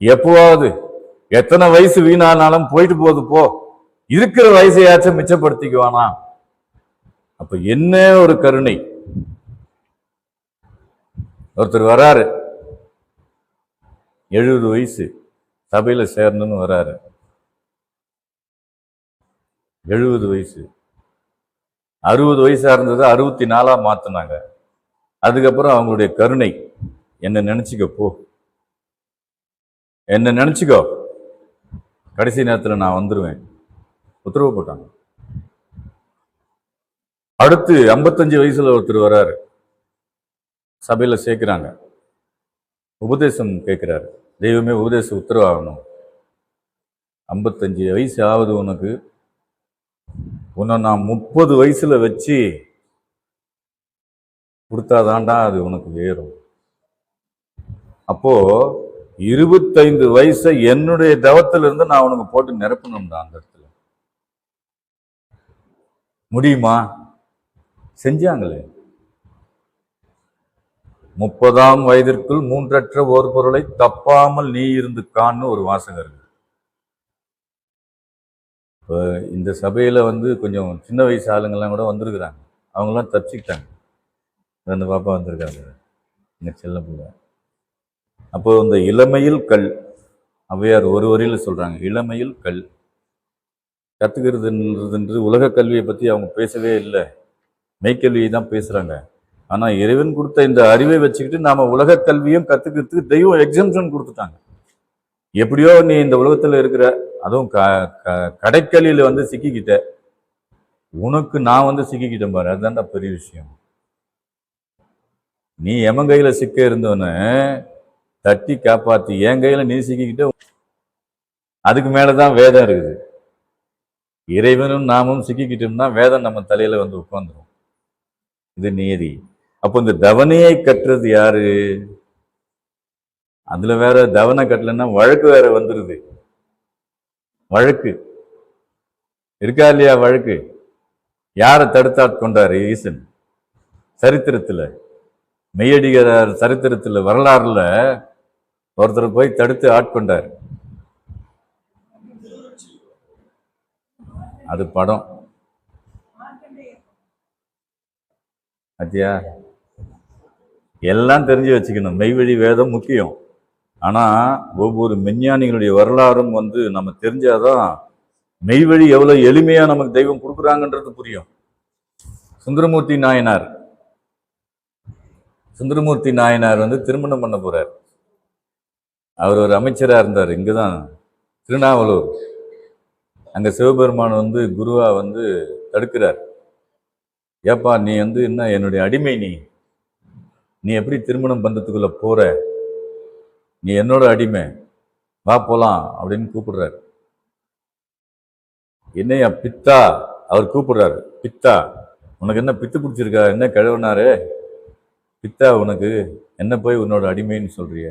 எப்பவாவது? எத்தனை வயசு வீணானாலும் போயிட்டு போகுது போ, இருக்கிற வயசையாச்சும் மிச்சப்படுத்திக்குவானா? அப்ப என்ன ஒரு கருணை. ஒருத்தர் வராரு, 70 வயசு, சபையில சேரணும்னு வராரு. 70 வயசு, 60 வயசா இருந்தது 64 மாத்தினாங்க. அதுக்கப்புறம் அவங்களுடைய கருணை, என்ன நினைச்சுக்க போ, என்ன நினைச்சுக்கோ, கடைசி நேரத்தில் நான் வந்துருவேன், உத்தரவு போட்டாங்க. அடுத்து 55 வயசுல ஒருத்தர் வராரு, சபையில சேர்க்கிறாங்க, உபதேசம் கேட்கிறாரு. தெய்வமே உபதேச உத்தரவாகணும், 55 வயசு ஆகுது உனக்கு, உன்னை நான் 30 வயசுல வச்சு கொடுத்தாதாண்டா அது உனக்கு ஏறும். அப்போ 25 வயசை என்னுடைய தவத்துல இருந்து நான் உனக்கு போட்டு நிரப்பணும்டா. அந்த இடத்துல முடியுமா? செஞ்சாங்களே. 30ஆம் வயதிற்குள் மூன்றற்ற ஒரு பொருளை தப்பாமல் நீ இருந்து கான்னு ஒரு வாசகம் இருக்கு. இப்போ இந்த சபையில கொஞ்சம் சின்ன வயசு ஆளுங்கெல்லாம் கூட வந்திருக்கிறாங்க. அவங்கெல்லாம் தப்பிச்சுக்கிட்டாங்க. அந்த பாப்பா வந்திருக்காங்க, எங்க செல்ல பிள்ளை. அப்போ இந்த இளமையில் கல், ஔவையார் ஒரு வரியில சொல்றாங்க, இளமையில் கல். கத்துக்கிறதுன்றது உலக கல்வியை பத்தி அவங்க பேசவே இல்லை, மெய்க்கல்வியை தான் பேசுறாங்க. ஆனா இறைவன் கொடுத்த இந்த அறிவை வச்சுக்கிட்டு நாம உலக கல்வியும் கத்துக்கிறதுக்கு தெய்வம் எக்ஸம்ஷன் கொடுத்துட்டாங்க. எப்படியோ நீ இந்த உலகத்துல இருக்கிற, அதுவும் கடைக்கல்வியில சிக்கிக்கிட்ட, உனக்கு நான் சிக்கிக்கிட்டேன் பாரு, அதுதான்டா பெரிய விஷயம். நீ எமன் கையில சிக்க இருந்தவன தட்டி காப்பாத்தி என் கையில நீ சிக்கிக்கிட்ட, அதுக்கு மேலதான் வேதம் இருக்குது. இறைவனும் நாமும் சிக்கிக்கிட்டோம்னா வேதம் நம்ம தலையில உட்கார்ந்துரும். இது நியதி. அப்போ இந்த தவணையை கட்டுறது யாரு? அதுல வேற தவணை கட்டலன்னா வழக்கு வேற வந்துருது. வழக்கு இருக்கா இல்லையா? வழக்கு யாரை தடுத்தாட்கொண்டாரு ஈசன்? சரித்திரத்துல மெய்யடிகிறார், சரித்திரத்துல வரலாறுல ஒருத்தர் போய் தடுத்து ஆட்கொண்டார். அது படம். அத்தியா எல்லாம் தெரிஞ்சு வச்சுக்கணும். மெய்வழி வேதம் முக்கியம். ஆனா ஒவ்வொரு மெஞ்ஞானிகளுடைய வரலாறும் நம்ம தெரிஞ்சாதான் மெய்வழி எவ்வளவு எளிமையா நமக்கு தெய்வம் கொடுக்குறாங்கன்றது புரியும். சுந்தரமூர்த்தி நாயனார் திருமணம் பண்ண போறார். அவர் ஒரு அமைச்சரா இருந்தார். இங்கதான் திருநாவலூர். அங்க சிவபெருமான் குருவா தடுக்கிறார். ஏப்பா நீ என்ன என்னுடைய அடிமை, நீ எப்படி திருமணம் பண்றதுக்குள்ள போற? நீ என்னோட அடிமை, வா போலாம் அப்படின்னு கூப்பிடுறாரு. என்னையா பித்தா? அவர் கூப்பிடுறாரு. பித்தா, உனக்கு என்ன பித்து பிடிச்சிருக்கா? என்ன கிழவனாரு பித்தா? உனக்கு என்ன போய் உன்னோட அடிமைன்னு சொல்றிய?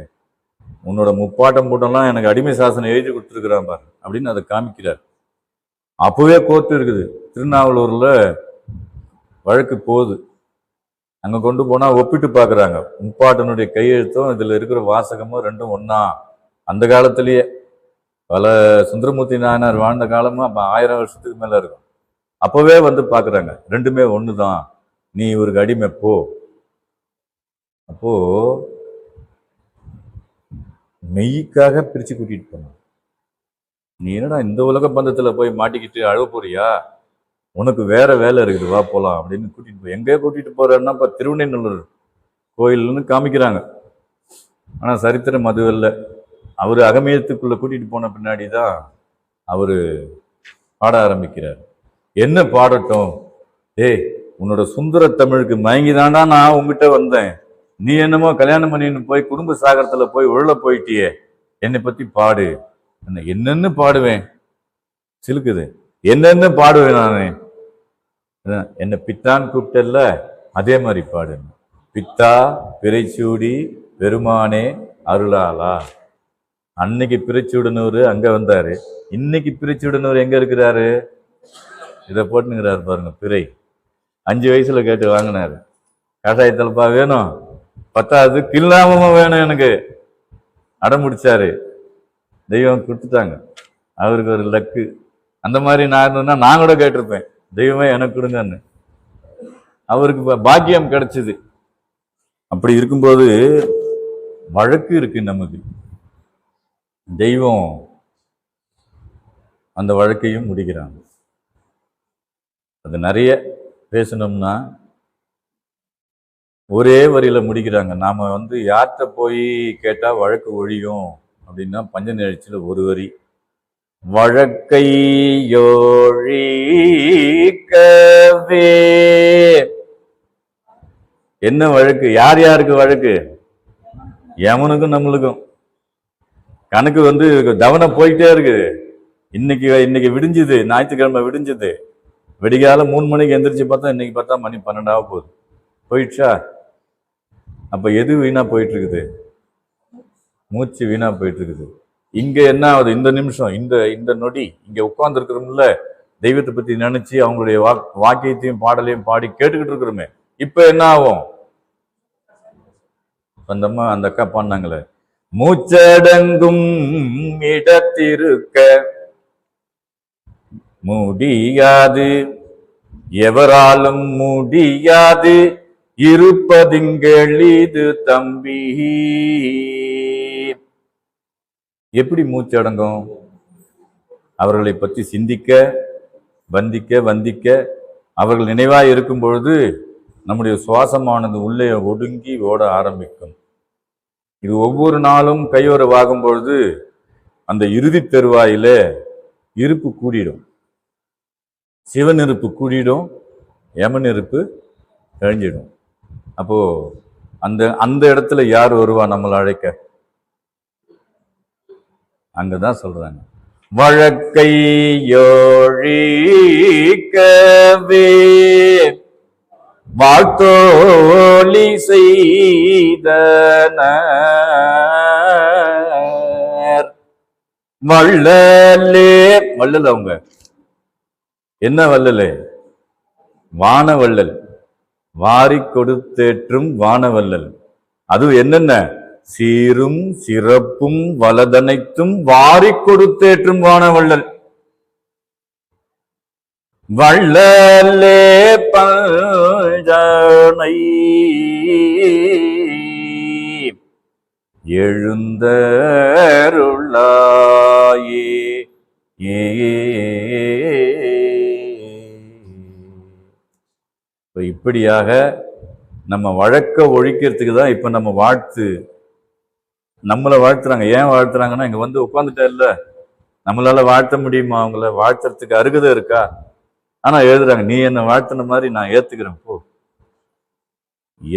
உன்னோட முப்பாட்டம் போட்டெல்லாம் எனக்கு அடிமை சாசனம் எழுதி கொடுத்துருக்கிறான் பாரு அப்படின்னு அதை காமிக்கிறார். அப்பவே கோர்ட்டு இருக்குது. திருநாவலூர்ல வழக்கு போகுது. அங்க கொண்டு போனா ஒப்பிட்டு பாக்குறாங்க. முப்பாட்டனுடைய கையெழுத்தும் இதுல இருக்கிற வாசகமும் ரெண்டும் ஒன்னா. அந்த காலத்திலேயே பல சுந்தரமூர்த்தி நாயனார் வாழ்ந்த காலமும் அப்ப 1000 வருஷத்துக்கு மேல இருக்கும். அப்பவே பாக்குறாங்க, ரெண்டுமே ஒண்ணுதான், நீ இவருக்கு அடிமை போ. அப்போ மெய்க்காக பிரிச்சு கூட்டிட்டு போன. நீ என்னடா இந்த உலக பந்தத்துல போய் மாட்டிக்கிட்டு அழுவ போறியா? உனக்கு வேற வேலை இருக்குது, வா போலாம் அப்படின்னு கூட்டிட்டு போய். எங்கே கூட்டிட்டு போறன்னா இப்ப திருவண்ணூர் கோயில்னு காமிக்கிறாங்க. ஆனா சரித்திரம் அது இல்லை. அவரு அகமேயத்துக்குள்ள கூட்டிட்டு போன பின்னாடிதான் அவரு பாட ஆரம்பிக்கிறார். என்ன பாடட்டும்? ஏய், உன்னோட சுந்தர தமிழுக்கு மயங்கிதான்டா நான் உங்ககிட்ட வந்தேன். நீ என்னமோ கல்யாணம் பண்ணின்னு போய் குடும்ப சாகரத்துல போய் உள்ள போயிட்டியே, என்னை பத்தி பாடு. என்னன்னு பாடுவேன்? சிலுக்குது. என்னென்ன பாடுவேன் நானு? என்ன பித்தான்னு கூப்பிட்டல்ல, அதே மாதிரி பாடு. பித்தா பிறைச்சூடி பெருமானே அருளாளா. அன்னைக்கு பிறைச்சூடனூர் அங்க வந்தாரு, இன்னைக்கு பிறைச்சூடனூர் எங்க இருக்கிறாரு? இதை போட்டுங்கிறாரு பாருங்க. பிறை 5 வயசுல கேட்டு வாங்கினாரு. காஷாயத்தலப்பா வேணும், 10வது கில்லாமமா வேணும் எனக்கு அடம் முடிச்சாரு. தெய்வம் கொடுத்துட்டாங்க. அவருக்கு ஒரு லக்கு. அந்த மாதிரி நான் இருந்தேன்னா நான் கூட கேட்டிருப்பேன், தெய்வமே எனக்கு கொடுங்கன்னு. அவருக்கு பாக்கியம் கிடைச்சது. அப்படி இருக்கும்போது வழக்கு இருக்கு நமக்கு. தெய்வம் அந்த வழக்கையும் முடிக்கிறாங்க. அது நிறைய பேசணும்னா ஒரே வரியில முடிக்கிறாங்க. நாம யார்கிட்ட போய் கேட்டா வழக்கு ஒழியும் அப்படின்னா பஞ்ச நிகழ்ச்சியில ஒரு வரி, வழக்கை யோழிக்கவே. என்ன வழக்கு? யார் யாருக்கு வழக்கு? யமனுக்கும் நம்மளுக்கும். கணக்கு தவணை போயிட்டே இருக்கு. இன்னைக்கு விடிஞ்சுது, ஞாயிற்றுக்கிழமை விடிஞ்சது. வெடிகால 3 மணிக்கு எந்திரிச்சு பார்த்தா இன்னைக்கு பார்த்தா மணி 12 ஆக போகுது. போயிடுச்சா? அப்ப எது வீணா போயிட்டு இருக்குது? மூச்சு வீணா போயிட்டு இருக்குது. இங்க என்ன ஆகுது? இந்த நிமிஷம், இந்த இந்த நொடி இங்க உட்கார்ந்து இருக்கிறோம்ல, தெய்வத்தை பத்தி நினைச்சு அவங்களுடைய வாக்கியத்தையும் பாடலையும் பாடி கேட்டுக்கிட்டு இருக்கிறோமே, இப்ப என்ன ஆகும்? அந்த அக்கா பாடினாங்களே, மூச்சடங்கும் இடத்திருக்க முடியாது, எவராலும் முடியாது, இருப்பதிங்கெளிது தம்பி. எப்படி மூச்சடங்கும்? அவர்களை பற்றி சிந்திக்க, வந்திக்க அவர்கள் நினைவாய் இருக்கும் பொழுது நம்முடைய சுவாசமானது உள்ளே ஒடுங்கி ஓட ஆரம்பிக்கும். இது ஒவ்வொரு நாளும் கையோரவாகும் பொழுது அந்த இறுதி தருவாயில இருப்பு கூடிடும். சிவன் இருப்பு கூடிடும், யமன் இருப்பு கழிஞ்சிடும். அப்போ அந்த அந்த இடத்துல யார் வருவா நம்மளை அழைக்க? அங்கதான் சொல்றாங்க, வழக்கை யோழிக்கவே வாழ்த்தோழி செய்தனர் வள்ளலே. வள்ளல் அவங்க என்ன வள்ளலே? வானவள்ளல், வாரி கொடுத்தேற்றும் வானவள்ளல். அது என்னென்ன? சீரும் சிறப்பும் வலதனைத்தும் வாரி கொடுத்தேற்றும் வானவள்ளல். வள்ளலே பல்ஜனை எழுந்தருளாயே. இப்படியாக நம்ம வழக்க ஒழிக்கிறதுக்கு தான் இப்ப நம்ம நம்மளை வாழ்த்துறாங்க. ஏன் வாழ்த்துறாங்கன்னா, இங்க வந்து உட்காந்துட்டா இல்ல, நம்மளால வாழ்த்த முடியுமா? அவங்கள வாழ்த்துறதுக்கு அருகதை இருக்கா? ஆனா எழுதுறாங்க, நீ என்ன வாழ்த்தின மாதிரி நான் ஏத்துக்கிறேன் போ.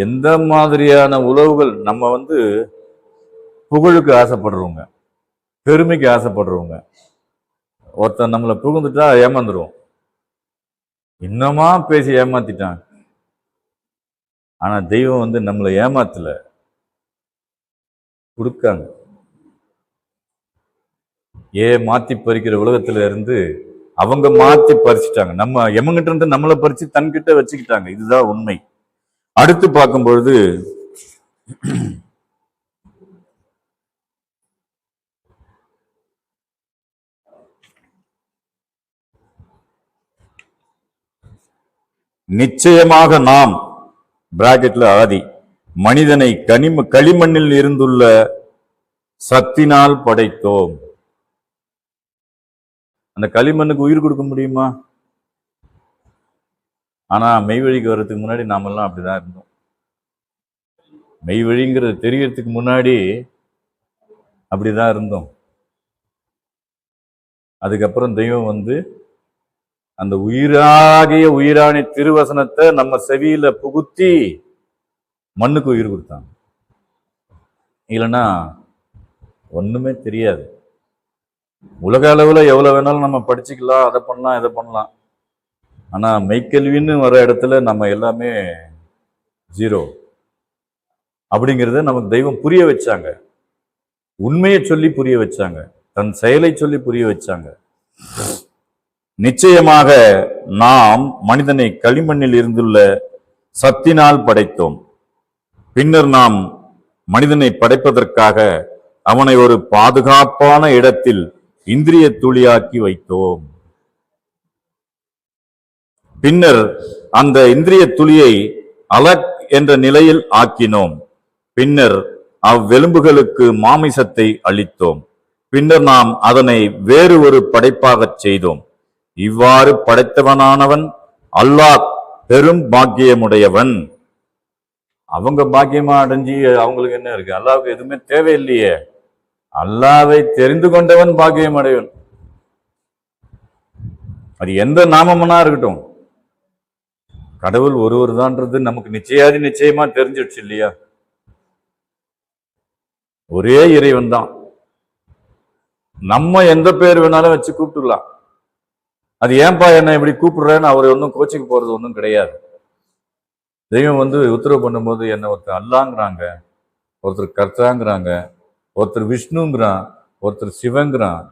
எந்த மாதிரியான உறவுகள்? நம்ம வந்து புகழுக்கு ஆசைப்படுறவங்க, பெருமைக்கு ஆசைப்படுறவங்க. ஒருத்தன் நம்மளை புகுந்துட்டா ஏமாந்துருவோம். இன்னமா பேசி ஏமாத்திட்டான். ஆனா தெய்வம் வந்து நம்மளை ஏமாத்தல, கொடுக்காங்க. மாத்தி பறிக்கிற உலகத்துல இருந்து அவங்க மாத்தி பறிச்சுட்டாங்க. நம்ம எமங்கிட்ட இருந்து நம்மளை பறிச்சு தன்கிட்ட வச்சுக்கிட்டாங்க. இதுதான் உண்மை. அடுத்து பார்க்கும் பொழுது நிச்சயமாக நாம் பிராக்கெட்ல ஆதி மனிதனை களிமண்ணில் இருந்துள்ள சத்தினால் படைத்தோம். அந்த களிமண்ணுக்கு உயிர் கொடுக்க முடியுமா? ஆனா மெய்வழிக்கு வர்றதுக்கு முன்னாடி நாமெல்லாம் அப்படிதான் இருந்தோம். மெய்வழிங்கிறது தெரியறதுக்கு முன்னாடி அப்படிதான் இருந்தோம். அதுக்கப்புறம் தெய்வம் வந்து அந்த உயிராகிய உயிராணி திருவசனத்தை நம்ம செவியில புகுத்தி மண்ணுக்கு உயிர் கொடுத்தாங்க. இல்லைன்னா ஒண்ணுமே தெரியாது. உலக அளவுல எவ்வளவு வேணாலும் நம்ம படிச்சுக்கலாம், அதை பண்ணலாம், இதை பண்ணலாம். ஆனா மெய்க்கல்வின்னு வர இடத்துல நம்ம எல்லாமே ஜீரோ. அப்படிங்கிறத நமக்கு தெய்வம் புரிய வச்சாங்க. உண்மையை சொல்லி புரிய வச்சாங்க, தன் செயலை சொல்லி புரிய வச்சாங்க. நிச்சயமாக நாம் மனிதனை களிமண்ணில் இருந்துள்ள சத்தினால் படைத்தோம். பின்னர் நாம் மனிதனை படைப்பதற்காக அவனை ஒரு பாதுகாப்பான இடத்தில் இந்திரிய துளியாக்கி வைத்தோம். பின்னர் அந்த இந்திரிய துளியை அலக் என்ற நிலையில் ஆக்கினோம். பின்னர் அவ்வெலும்புகளுக்கு மாமிசத்தை அளித்தோம். பின்னர் நாம் அதனை வேறு ஒரு படைப்பாகச் செய்தோம். இவ்வாறு படைத்தவனானவன் அல்லாஹ் பெரும் பாக்கியமுடையவன். அவங்க பாக்கியமா அடைஞ்சி அவங்களுக்கு என்ன இருக்கு? அல்லாஹ்வுக்கு எதுவுமே தேவையில்லையே. அல்லாஹ்வை தெரிந்து கொண்டவன் பாக்கியம் அடைவன். அது எந்த நாமம்னா இருக்கட்டும், கடவுள் ஒருவர் தான்றது நமக்கு நிச்சயமா தெரிஞ்சிடுச்சு இல்லையா? ஒரே இறைவன் தான். நம்ம எந்த பேர் வேணாலும் வச்சு கூப்பிட்டுலாம். அது ஏன்பா என்ன இப்படி கூப்பிடுறேன்னு அவர் ஒன்றும் கோச்சிக்கு போறது ஒன்றும் கிடையாது. தெய்வம் வந்து உத்தரவு பண்ணும்போது என்ன ஒருத்தர் அல்லாங்கிறாங்க, ஒருத்தர் கர்த்தாங்கிறாங்க, ஒருத்தர் விஷ்ணுங்கிறான், ஒருத்தர் சிவங்கிறான்.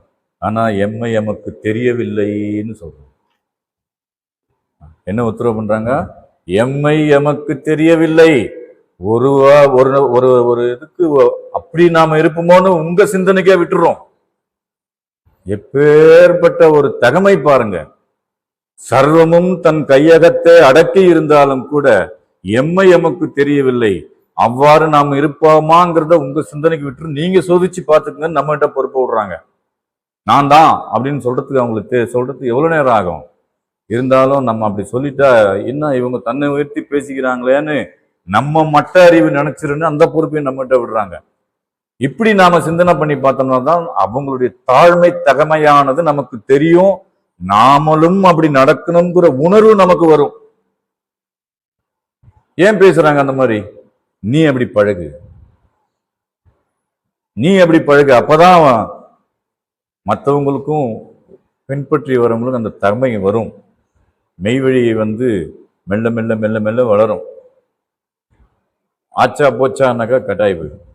ஆனா எம்மை எமக்கு தெரியவில்லைன்னு சொல்றோம். என்ன உத்தரவு பண்றாங்க? எம்மை எமக்கு தெரியவில்லை. ஒரு ஒரு ஒரு ஒரு இதுக்கு அப்படி நாம இருப்போமோன்னு உங்க சிந்தனைக்கே விட்டுறோம். எப்பேற்பட்ட ஒரு தகமை பாருங்க. சர்வமும் தன் கையகத்தை அடக்கி இருந்தாலும் கூட எம்மை எமக்கு தெரியவில்லை. அவ்வாறு நாம் இருப்போமாங்கிறத உங்க சிந்தனைக்கு விட்டு நீங்க சோதிச்சு பார்த்துக்குங்க. நம்ம கிட்ட பொறுப்பு விடுறாங்க. நான் தான் அப்படின்னு சொல்றதுக்கு அவங்களுக்கு சொல்றதுக்கு எவ்வளவு நேரம் ஆகும்? இருந்தாலும் நம்ம அப்படி சொல்லிட்டா என்ன இவங்க தன்னை உயர்த்தி பேசிக்கிறாங்களேன்னு நம்ம மட்ட அறிவு நினைச்சிருன்னு அந்த பொறுப்பையும் நம்மகிட்ட விடுறாங்க. இப்படி நாம சிந்தனை பண்ணி பார்த்தோம்னா தான் அவங்களுடைய தாழ்மை தகமையானது நமக்கு தெரியும். நாமளும் அப்படி நடக்கணுங்கிற உணர்வு நமக்கு வரும். ஏன் பேசுறாங்க அந்த மாதிரி? நீ அப்படி பழகு, நீ அப்படி பழகு. அப்பதான் மற்றவங்களுக்கும் பின்பற்றி வரவங்களுக்கு அந்த தன்மை வரும். மெய்வழியை மெல்ல மெல்ல மெல்ல மெல்ல வளரும். ஆச்சா போச்சானாக்கா கட்டாயி போயிடும்.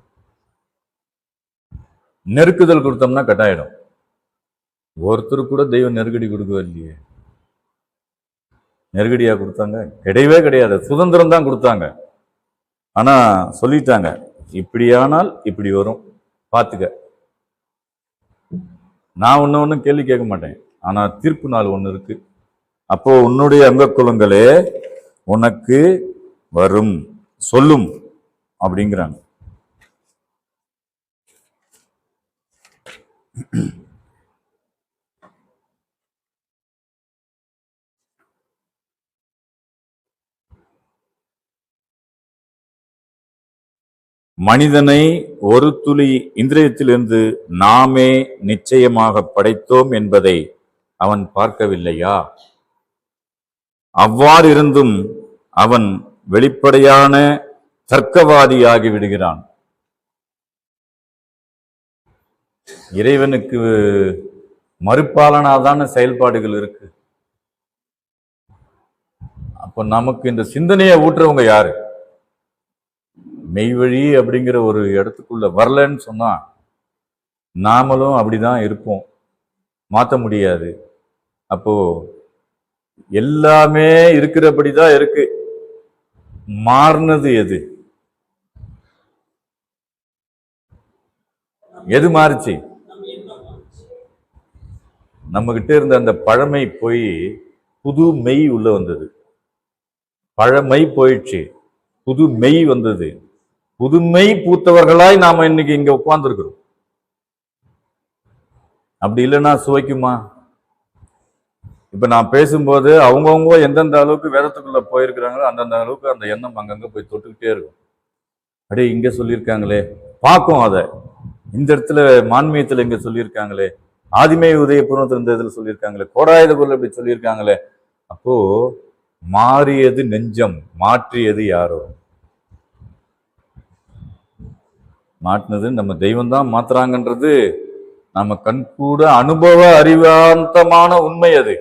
நெருக்குதல் கொடுத்தோம்னா கட்டாயிடும். ஒருத்தர் கூட தெய்வம் நெருக்கடி கொடுக்கவே இல்லையே. நெருக்கடியா கொடுத்தாங்க? கிடையவே கிடையாது. சுதந்திரம் தான் கொடுத்தாங்க. ஆனா சொல்லிட்டாங்க, இப்படியானால் இப்படி வரும், பார்த்துக்க. நான் ஒன்னும் கேள்வி கேட்க மாட்டேன். ஆனா தீர்ப்பு நாள் ஒண்ணு இருக்கு. அப்போ உன்னுடைய அங்க குலங்களே உனக்கு வரும் சொல்லும் அப்படிங்கிறாங்க. மனிதனை ஒரு துளி இந்திரியத்திலிருந்து நாமே நிச்சயமாக படைத்தோம் என்பதை அவன் பார்க்கவில்லையா? அவ்வாறு இருந்தும் அவன் வெளிப்படையான தர்க்கவாதியாகி விடுகிறான். இறைவனுக்கு மறுப்பாலனாதான செயல்பாடுகள் இருக்கு. அப்ப நமக்கு இந்த சிந்தனையை ஊற்றுறவங்க யாரு? மெய்வழி அப்படிங்கிற ஒரு இடத்துக்குள்ள வரலன்னு சொன்னா நாமளும் அப்படிதான் இருப்போம். மாற்ற முடியாது. அப்போ எல்லாமே இருக்கிறபடிதான் இருக்கு. மாறினது எது? எது மாறுச்சு? நம்ம கிட்ட இருந்த அந்த பழமை போய் புது மெய் உள்ள வந்தது. பழமை போயிடுச்சு, புது மெய் வந்தது. புதுமை பூத்தவர்களாய் நாம இன்னைக்கு இங்க உட்கார்ந்து இருக்கிறோம். அப்படி இல்லைன்னா சுவைக்குமா? இப்ப நான் பேசும்போது அவங்கவுங்க எந்தெந்த அளவுக்கு வேதத்துக்குள்ள போயிருக்கிறாங்களோ அந்தந்த அளவுக்கு அந்த எண்ணம் அங்கங்க போய் தொட்டுக்கிட்டே இருக்கும். அப்படியே இங்க சொல்லியிருக்காங்களே பார்க்கும், அதை இந்த இடத்துல மான்மியத்துல இங்க சொல்லியிருக்காங்களே, ஆதிமை உதயபூர்வத்தில் இந்த இதுல சொல்லியிருக்காங்களே, கோடாயுத பொருள் இப்படி சொல்லியிருக்காங்களே. அப்போ மாறியது நெஞ்சம், மாற்றியது யாரோ? மாட்டினது நம்ம தெய்வம் தான் மாத்துறாங்கன்றது நம்ம கண்கூட அனுபவ அறிவாந்தமான உண்மை. அது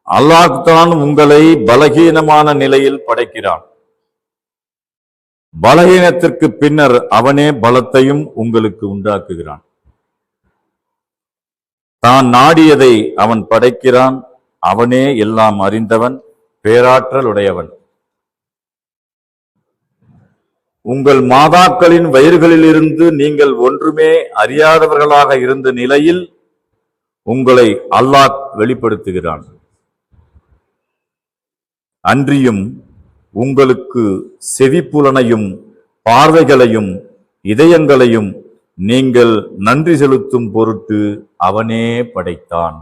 அல்லாஹ் தான் உங்களை பலகீனமான நிலையில் படைக்கிறான். பலகீனத்திற்கு பின்னர் அவனே பலத்தையும் உங்களுக்கு உண்டாக்குகிறான். தான் நாடியதை அவன் படைக்கிறான். அவனே எல்லாம் அறிந்தவன், பேராற்றல் உடையவன். உங்கள் மாதாக்களின் வயிறுகளிலிருந்து நீங்கள் ஒன்றுமே அறியாதவர்களாக இருந்த நிலையில் உங்களை அல்லாஹ் வெளிப்படுத்துகிறான். அன்றியும் உங்களுக்கு செவிப்புலனையும் பார்வைகளையும் இதயங்களையும் நீங்கள் நன்றி செலுத்தும் பொருட்டு அவனே படைத்தான்.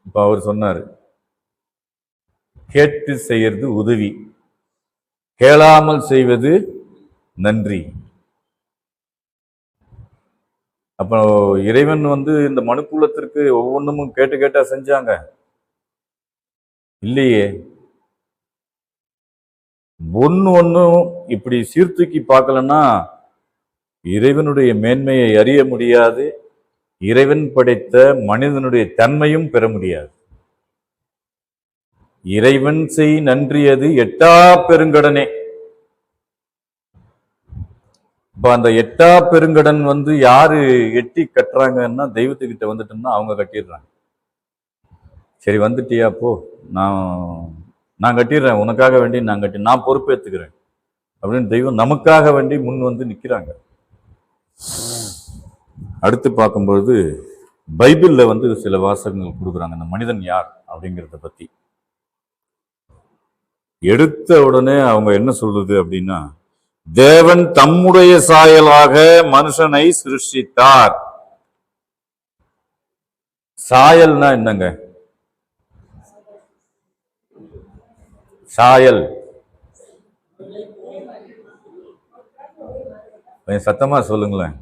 இப்ப அவர் சொன்னாரு, கேட்டு செய்யறது உதவி, கேளாமல் செய்வது நன்றி. அப்போ இறைவன் இந்த மனுக்குலத்திற்கு ஒவ்வொன்றும் கேட்டு கேட்டா செஞ்சாங்க இல்லையே. ஒன்னும் இப்படி சீர்தூக்கி பார்க்கலன்னா இறைவனுடைய மேன்மையை அறிய முடியாது, இறைவன் படைத்த மனிதனுடைய தன்மையும் பெற முடியாது. இறைவன் செய் நன்றியது எட்டா பெருங்கடனே. இப்ப அந்த எட்டா பெருங்கடன் யாரு எட்டி கட்டுறாங்கன்னா, தெய்வத்துக்கிட்ட வந்துட்டோம்னா அவங்க கட்டிடுறாங்க. சரி வந்துட்டியா போ, நான் கட்டிடுறேன், உனக்காக வேண்டி நான் பொறுப்பேற்றுக்கிறேன் அப்படின்னு தெய்வம் நமக்காக வேண்டி முன் நிக்கிறாங்க. அடுத்து பார்க்கும்பொழுது பைபிள்ல சில வாசகங்கள் கொடுக்குறாங்க இந்த மனிதன் யார் அப்படிங்கிறத பத்தி. எடுத்த உடனே அவங்க என்ன சொல்றது அப்படின்னா, தேவன் தம்முடைய சாயலாக மனுஷனை சிருஷ்டித்தார். சாயல்னா என்னங்க? சாயல் கொஞ்சம் சத்தமா சொல்லுங்களேன்.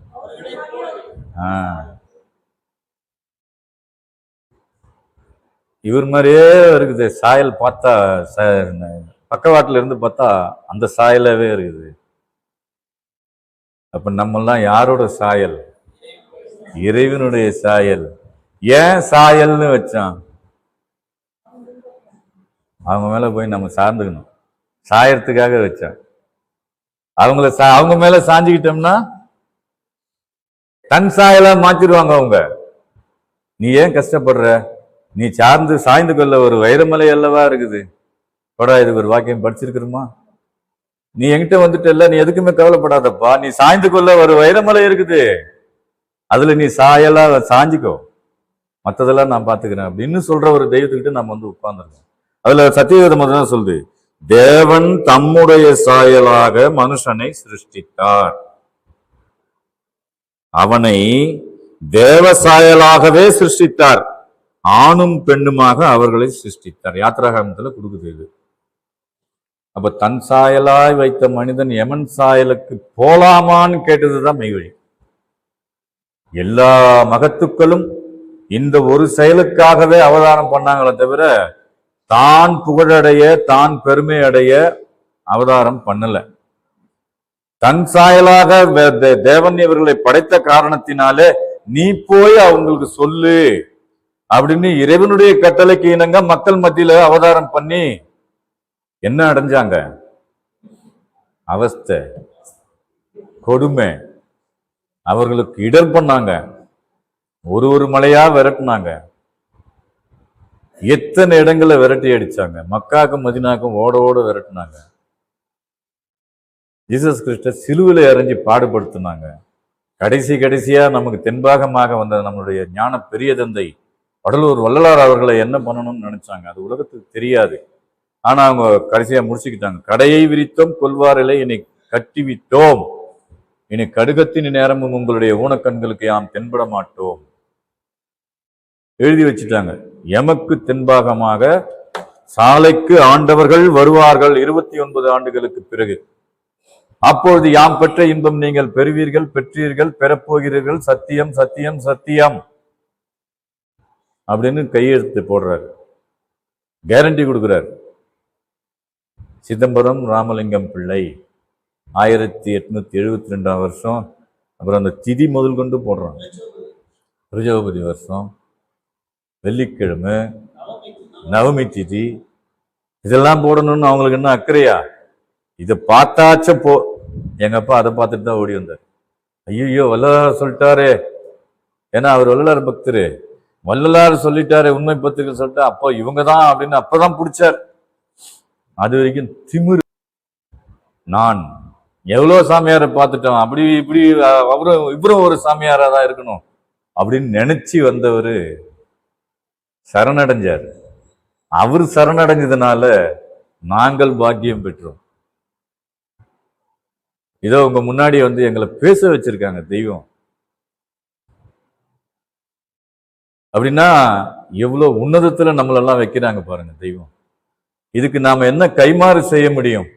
இவர் மாதிரியே இருக்குது சாயல். பார்த்தா பக்கவாட்டுல இருந்து பார்த்தா அந்த சாயலாவே இருக்குது. அப்ப நம்மெல்லாம் யாரோட சாயல்? இறைவனுடைய சாயல். ஏன் சாயல்னு வச்சான்? அவங்க மேல போய் நம்ம சார்ந்துக்கணும், சாயறதுக்காக வச்சான். அவங்க மேல சாஞ்சுக்கிட்டோம்னா தன் சாயலா மாத்திடுவாங்க அவங்க. நீ ஏன் கஷ்டப்படுற? நீ சாய்ந்து கொள்ள ஒரு வைரமலை அல்லவா இருக்குது. படா, இதுக்கு ஒரு வாக்கியம் படிச்சிருக்கிறோமா? நீ என்கிட்ட வந்துட்டல்ல, நீ எதுக்குமே கவலைப்படாதப்பா, நீ சாய்ந்து கொள்ள ஒரு வைரமலை இருக்குது, அதுல நீ சாயலா சாஞ்சிக்கோ, மற்றதெல்லாம் நான் பாத்துக்கிறேன் அப்படின்னு சொல்ற ஒரு தெய்வத்துக்கிட்ட நம்ம உட்கார்ந்துருக்கோம். அதுல சத்தியவேதம் தான் சொல்லுது, தேவன் தம்முடைய சாயலாக மனுஷனை சிருஷ்டித்தார். அவனை தேவ சாயலாகவே சிருஷ்டித்தார், ஆணும் பெண்ணுமாக அவர்களை சிருஷ்டித்தார். யாத்திராகமத்துல கொடுக்குது இது. அப்ப தன் சாயலாய் வைத்த மனிதன் எமன் சாயலுக்கு போலாமான்னு கேட்டதுதான் மெய்வழி. எல்லா மகத்துக்களும் இந்த ஒரு செயலுக்காகவே அவதாரம் பண்ணாங்களே தவிர தான் புகழடைய, தான் பெருமை அடைய அவதாரம் பண்ணல. தன் சாயலாக தேவன் இவர்களை படைத்த காரணத்தினாலே நீ போய் அவங்களுக்கு சொல்லு அப்படின்னு இறைவனுடைய கட்டளைக்கு இணங்க மக்கள் மத்தியில அவதாரம் பண்ணி என்ன அடைஞ்சாங்க? அவஸ்தை, கொடுமை. அவர்களுக்கு இடர் பண்ணாங்க, ஒரு மலையா விரட்டினாங்க, எத்தனை இடங்களை விரட்டி அடிச்சாங்க, மக்காக்கும் மதினாக்கும் ஓட விரட்டினாங்க. ஜீசஸ் கிறிஸ்ட சிலுவிலை அறைஞ்சி பாடுபடுத்தினாங்க. கடைசியா நமக்கு தென்பாகமாக வந்த நம்மளுடைய ஞான பெரிய தந்தை வடலூர் வள்ளலார் அவர்களை என்ன பண்ணணும்னு நினைச்சாங்க, அது உலகத்துக்கு தெரியாது. ஆனா அவங்க கடைசியா முடிச்சுக்கிட்டாங்க. கடையை விரித்தோம் கொல்வாரிலை, இனி கட்டிவிட்டோம், இனி கடுகத்தின் நேரமும் உங்களுடைய ஊனக்கண்களுக்கு யாம் தென்பட மாட்டோம் எழுதி வச்சுட்டாங்க. எமக்கு தென்பாகமாக சாலைக்கு ஆண்டவர்கள் வருவார்கள் 29 ஆண்டுகளுக்கு பிறகு. அப்பொழுது யாம் பெற்ற இன்பம் நீங்கள் பெறுவீர்கள், பெற்றீர்கள், பெறப்போகிறீர்கள், சத்தியம் சத்தியம் சத்தியம் அப்படின்னு கையெழுத்து போடுறாரு, கேரண்டி கொடுக்கிறார். சிதம்பரம் ராமலிங்கம் பிள்ளை 1872ஆம் வருஷம். அப்புறம் அந்த திதி முதல் கொண்டு போடுறாங்க. ரிஜவபதி வருஷம், வெள்ளிக்கிழமை, நவமி திதி, இதெல்லாம் போடணும்னு அவங்களுக்கு என்ன அக்கறையா? இதை பார்த்தாச்ச போ. எங்க அப்பா அதை பார்த்துட்டு தான் ஓடி வந்தார். ஐயோ வள்ளலார் சொல்லிட்டாரு, ஏன்னா அவர் வள்ளலார் பக்தரு, வள்ளலார் சொல்லிட்டாரு, உண்மை பத்திரிகை சொல்லிட்டா அப்போ இவங்க தான் அப்படின்னு அப்பதான் பிடிச்சார். அது வரைக்கும் திமிரு. நான் எவ்வளவு சாமியாரை பார்த்துட்டோம், அப்படி இப்படி இவரும் ஒரு சாமியாரா தான் இருக்கணும் அப்படின்னு நினைச்சு வந்தவர் சரணடைஞ்சார். அவர் சரணடைஞ்சதுனால நாங்கள் பாக்கியம் பெற்றோம். இதோ உங்க முன்னாடி எங்களை பேச வச்சிருக்காங்க தெய்வம். அப்படின்னா எவ்வளவு உன்னதத்துல நம்மளெல்லாம் வைக்கிறாங்க பாருங்க தெய்வம். இதுக்கு நாம என்ன கைமாறு செய்ய முடியும்?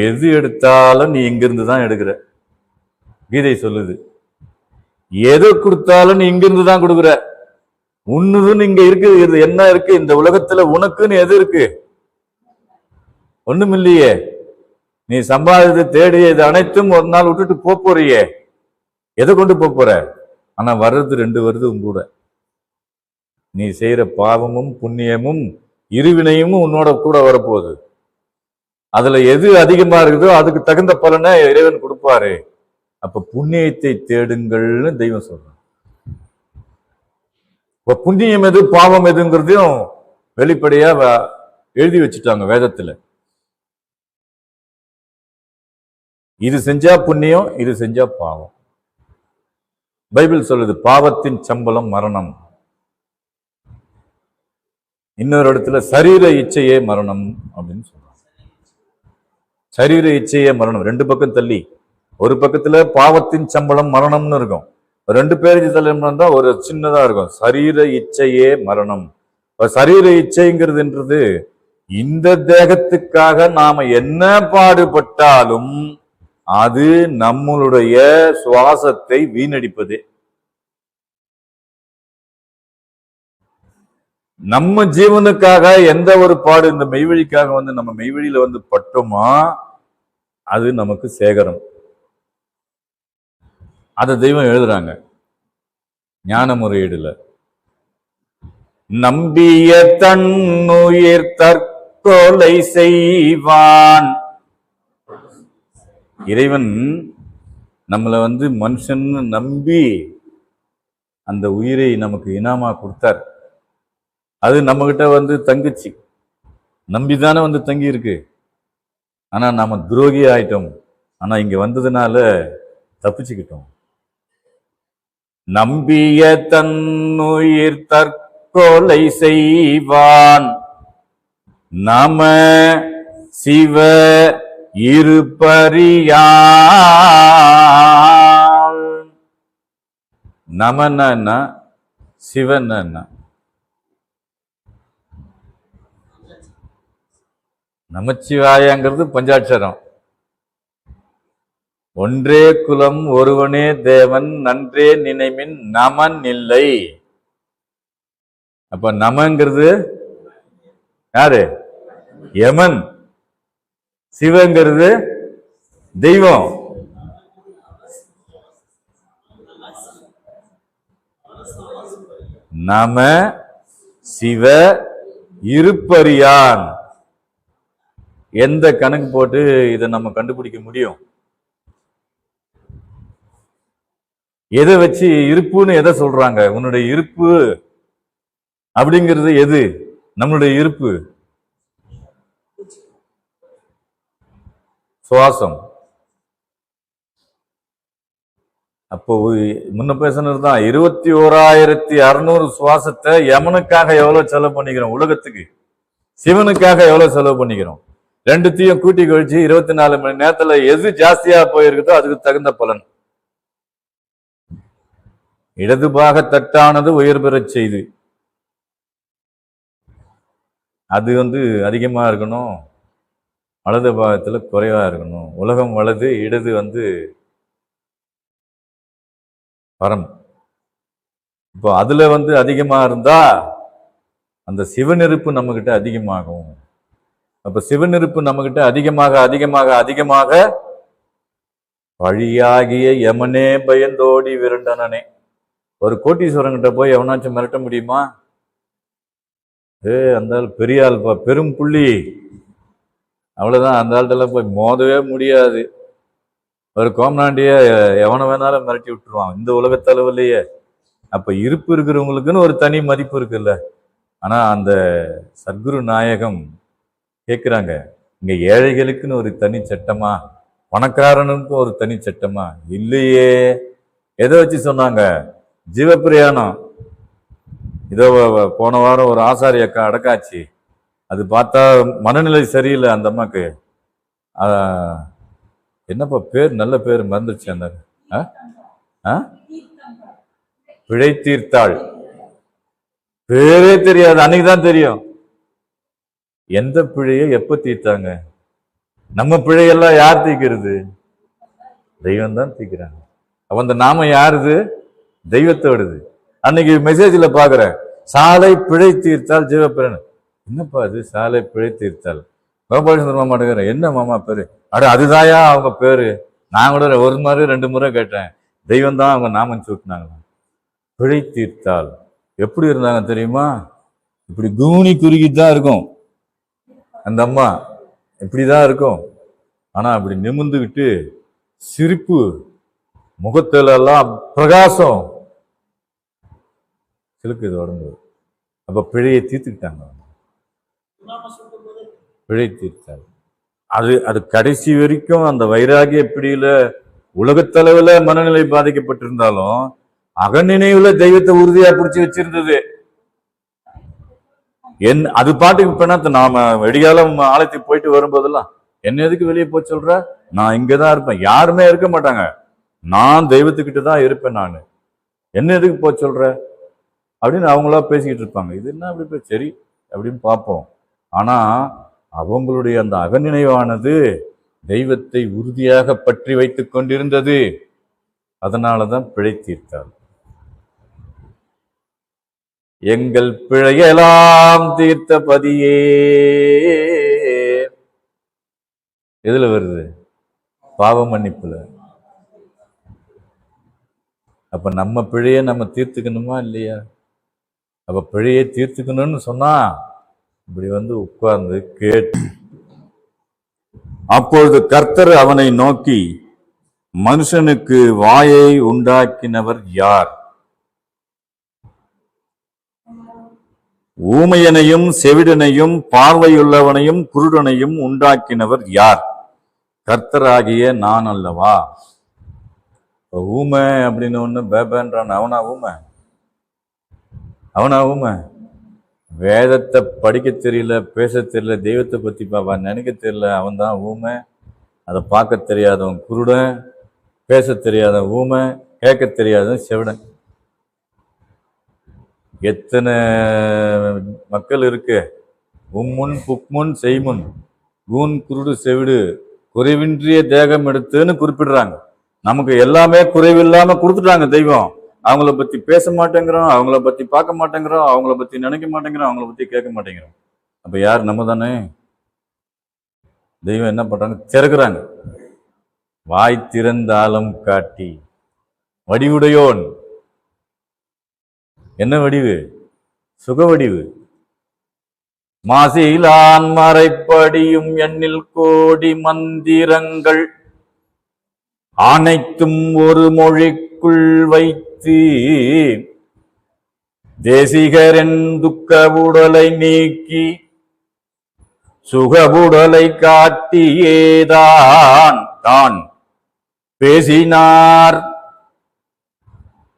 எது எடுத்தாலும் நீ இங்கிருந்து தான் எடுக்கிற. கீதை சொல்லுது, எது கொடுத்தாலும் நீ இங்கிருந்து தான் கொடுக்குற. உன்னுதுன்னு இங்க இருக்கு, இது என்ன இருக்கு இந்த உலகத்துல? உனக்குன்னு எது இருக்கு? ஒண்ணும் இல்லையே. நீ சம்பாதித்து தேடியது அனைத்தும் ஒரு நாள் விட்டுட்டு போறியே, எதை கொண்டு போற? ஆனா வர்றது 2 வருது உங்க கூட. நீ செய்யற பாவமும் புண்ணியமும் இருவினையும் உன்னோட கூட வரப்போகுது. அதுல எது அதிகமா இருக்குதோ அதுக்கு தகுந்த பலனை இறைவன் கொடுப்பாரு. அப்ப புண்ணியத்தை தேடுங்கள்னு தெய்வம் சொல்றான். இப்ப புண்ணியம் எது பாவம் எதுங்கிறதையும் வெளிப்படையா எழுதி வச்சுட்டாங்க வேதத்துல. இது செஞ்சா புண்ணியம், இது செஞ்சா பாவம். பைபிள் சொல்லுது பாவத்தின் சம்பளம் மரணம். இன்னொரு இடத்துல சரீர இச்சையே மரணம் அப்படின்னு சொல்றாங்க. சரீர இச்சையே மரணம். 2 பக்கம் தள்ளி, ஒரு பக்கத்துல பாவத்தின் சம்பளம் மரணம்னு இருக்கும், 2 பேருக்கு தள்ளி ஒரு சின்னதா இருக்கும் சரீர இச்சையே மரணம். சரீர இச்சைங்கிறதுன்றது இந்த தேகத்துக்காக நாம என்ன பாடுபட்டாலும் அது நம்மளுடைய சுவாசத்தை வீணடிப்பது. நம்ம ஜீவனுக்காக எந்த ஒரு பாடு இந்த மெய்வழிக்காக நம்ம மெய்வழியில பட்டோமா அது நமக்கு சேகரம். அத தெய்வம் எழுதுறாங்க ஞான முறையீடுல. நம்பிய தன்னுயிர் தற்கொலை செய்வான். இறைவன் நம்மளை மனுஷன் நம்பி அந்த உயிரை நமக்கு இனாமா கொடுத்தார். அது நம்ம கிட்ட தங்குச்சு, நம்பிதானே தங்கி இருக்கு. ஆனா நாம துரோகி ஆயிட்டோம். ஆனா இங்க வந்ததுனால தப்பிச்சுக்கிட்டோம். நம்பிய தன்னுயிர் தற்கொலை செய்வான், நம சிவ இருப்பறியான். நமன்னா சிவன். நமச்சிவாயங்கிறது பஞ்சாட்சரம். ஒன்றே குலம் ஒருவனே தேவன் நன்றே நினைமின் நமன் இல்லை. அப்ப நமங்கிறது யாரு? யமன். சிவங்கிறது தெய்வம். நம சிவ இருப்பறியான். எந்த கணக்கு போட்டு இதை நம்ம கண்டுபிடிக்க முடியும்? எதை வச்சு இருப்புன்னு எதை சொல்றாங்க? உன்னுடைய இருப்பு அப்படிங்கிறது எது? நம்மளுடைய இருப்பு சுவாசம். அப்போ முன்ன பேசுனது தான் 21,600 சுவாசத்தை யமனுக்காக எவ்வளவு செலவு பண்ணிக்கிறோம், உலகத்துக்கு சிவனுக்காக எவ்வளவு செலவு பண்ணிக்கிறோம். ரெண்டுத்தையும் கூட்டி கழிச்சு 24 மணி நேரத்துல எது ஜாஸ்தியா போயிருக்குதோ அதுக்கு தகுந்த பலன். இடது பாக தட்டானது உயர் பெறச் செய்து, அது அதிகமா இருக்கணும், வலது பாகத்துல குறைவா இருக்கணும். உலகம் வலது, இடது பரம். இப்போ அதுல அதிகமா இருந்தா அந்த சிவநெருப்பு நம்ம கிட்ட அதிகமாகும். அப்ப சிவநெருப்பு நம்ம கிட்ட அதிகமாக அதிகமாக அதிகமாக வழியாகிய யமனே பயந்தோடி விரண்டனே. ஒரு கோட்டீஸ்வரங்கிட்ட போய் எவனாச்சும் மிரட்ட முடியுமா? அந்த ஆள் பெரிய ஆள்பா, பெரும் புள்ளி, அவ்வளவுதான், அந்த ஆள்கிட்ட போய் மோதவே முடியாது. ஒரு கோமனாண்டிய எவனை வேணாலும் மிரட்டி விட்டுருவான் இந்த உலகத்தளவுலயே. அப்ப இருப்பு இருக்கிறவங்களுக்குன்னு ஒரு தனி மதிப்பு இருக்குல்ல. ஆனா அந்த சத்குரு நாயகம் கேட்குறாங்க, இங்க ஏழைகளுக்குன்னு ஒரு தனி சட்டமா, பணக்காரனுக்கும் ஒரு தனி சட்டமா? இல்லையே. எதை வச்சு சொன்னாங்க? ஜீவப்பிரயாணம். இதோ போன வாரம் ஒரு ஆசாரி அக்கா அடக்காச்சு, அது பார்த்தா மனநிலை சரியில்லை அந்த அம்மாக்கு. என்னப்பா பேர், நல்ல பேர் மறந்துச்சு. அந்த பிழை தீர்த்தாள், பேரே தெரியாது, அன்னைக்குதான் தெரியும் எந்த பிழையை எப்ப தீர்த்தாங்க. நம்ம பிழையெல்லாம் யார் தீர்க்கிறது? தெய்வம் தான் தீர்க்கிறாங்க. அப்ப அந்த நாம யாருது? தெய்வத்தோடுது. அன்னைக்கு மெசேஜ்ல பாக்குறேன், சாலை பிழை தீர்த்தால் ஜீவப்பிரன். என்னப்பா அது சாலை பிழை தீர்த்தால்? கோபாலச்சந்திர மாமா எடுக்கிற என்ன மாமா பேரு? அட அதுதாயா அவங்க பேரு. நான் கூட ஒரு முறை 2 முறை கேட்டேன். தெய்வம் தான் அவங்க நாமம் சூட்டினாங்க. பிழை தீர்த்தால் எப்படி இருந்தாங்க தெரியுமா? இப்படி கூனி குறுகிதான் இருக்கும் அந்த அம்மா, இப்படிதான் இருக்கும். ஆனா அப்படி நிமிர்ந்துகிட்டு சிரிப்பு, முகத்துல எல்லாம் பிரகாசம் சிலுக்குது உடம்பு. அப்ப பிழையை தீர்த்துக்கிட்டாங்க. பிழை தீர்த்தால் அது கடைசி வரைக்கும் அந்த வைராகிய பிடியில உலகத்தளவுல மனநிலை பாதிக்கப்பட்டிருந்தாலும் அகநினைவுல தெய்வத்தை உறுதியா பிடிச்சி வச்சிருந்தது. அது பாட்டுக்கு இப்ப நாம வெடிகாலம் ஆலயத்துக்கு போயிட்டு வரும்போதெல்லாம் என்ன எதுக்கு வெளியே போய் சொல்ற, நான் இங்கதான் இருப்பேன், யாருமே இருக்க மாட்டாங்க, நான் தெய்வத்துக்கிட்ட தான் இருப்பேன், நான் என்ன எதுக்கு போய் சொல்ற அப்படின்னு அவங்களா பேசிக்கிட்டு இருப்பாங்க. இது என்ன அப்படி போய் சரி அப்படின்னு பார்ப்போம். ஆனா அவங்களுடைய அந்த அகநினைவானது தெய்வத்தை உறுதியாக பற்றி வைத்துக் கொண்டிருந்தது. அதனாலதான் பிழை தீர்த்தார். எங்கள் பிழையெல்லாம் தீர்த்த பதியே. எதுல வருது? பாவ மன்னிப்புல. அப்ப நம்ம பிழைய நம்ம தீர்த்துக்கணுமா இல்லையா? அப்ப பிழையை தீர்த்துக்கணும்னு சொன்னா இப்படி உட்கார்ந்து கேட்டு, அப்பொழுது கர்த்தர் அவனை நோக்கி, மனுஷனுக்கு வாயை உண்டாக்கினவர் யார்? ஊமையனையும் செவிடனையும் பார்வையுள்ளவனையும் குருடனையும் உண்டாக்கினவர் யார்? கர்த்தராகிய நான் அல்லவா? ஊமை அப்படின்னு ஒண்ணு பேபன்றான். அவனா ஊமை? வேதத்தை படிக்க தெரியல, பேச தெரியல, தெய்வத்தை பத்தி நினைக்க தெரியல, அவன் தான் ஊமை. அதை பார்க்க தெரியாதவன் குருடன், பேச தெரியாத ஊமை, கேட்க தெரியாதவன் செவிடன். எத்தனை மக்கள் இருக்கு? உம்முன் புக்முன் செய்முன் கூன் குருடு செவிடு குறைவின்றிய தேகம் எடுத்துன்னு குறிப்பிடுறாங்க. நமக்கு எல்லாமே குறைவில்லாம கொடுத்துட்டாங்க தெய்வம். அவங்கள பத்தி பேச மாட்டேங்கிறோம், அவங்கள பத்தி பார்க்க மாட்டேங்கிறோம், அவங்கள பத்தி நினைக்க மாட்டேங்கிறோம், அவங்கள பத்தி கேட்க மாட்டேங்கிறோம். அப்ப யார்? நம்ம தானே. தெய்வம் என்ன பண்றாங்க? திறக்கிறாங்க. வாய் திறந்தாலும் காட்டி வடிவுடையோன். என்ன வடிவு? சுக வடிவு. மாசிலான் மறைப்படியும் எண்ணில் கோடி மந்திரங்கள் அனைத்தும் ஒரு மொழிக்குள் வைத்து தேசிகரின் துக்க உடலை நீக்கி சுகபுடலை காட்டியேதான் தான் பேசினார்.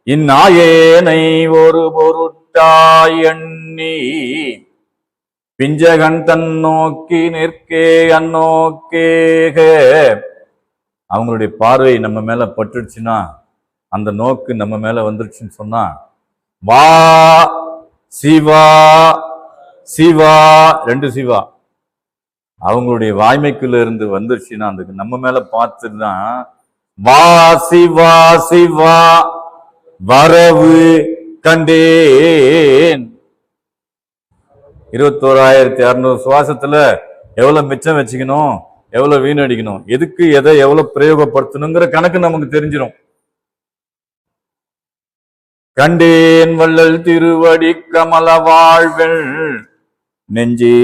இந்நாயேனை ஒரு பொருட்டாய் எண்ணி பிஞ்சகன் தன் நோக்கி நிற்கே அந்நோக்கேக. அவங்களுடைய பார்வை நம்ம மேல பட்டுடுச்சுன்னா, அந்த நோக்கு நம்ம மேல வந்துருச்சுன்னு சொன்னா, வா சிவா சிவா, 2 சிவா அவங்களுடைய வாய்மைக்குள்ள இருந்து வந்துருச்சுன்னா, அந்த நம்ம மேல பார்த்துதான் வா சிவா சிவா வரவு கண்டேன். 21,600 சுவாசத்துல எவ்வளவு மிச்சம் வச்சுக்கணும், எவ்வளவு வீணடிக்கணும், எதுக்கு எதை எவ்வளவு பிரயோகப்படுத்தணுங்கிற கணக்கு நமக்கு தெரிஞ்சிடும். கண்டேன் வள்ளல் திருவடி கமல வாழ்வெள் நெஞ்சே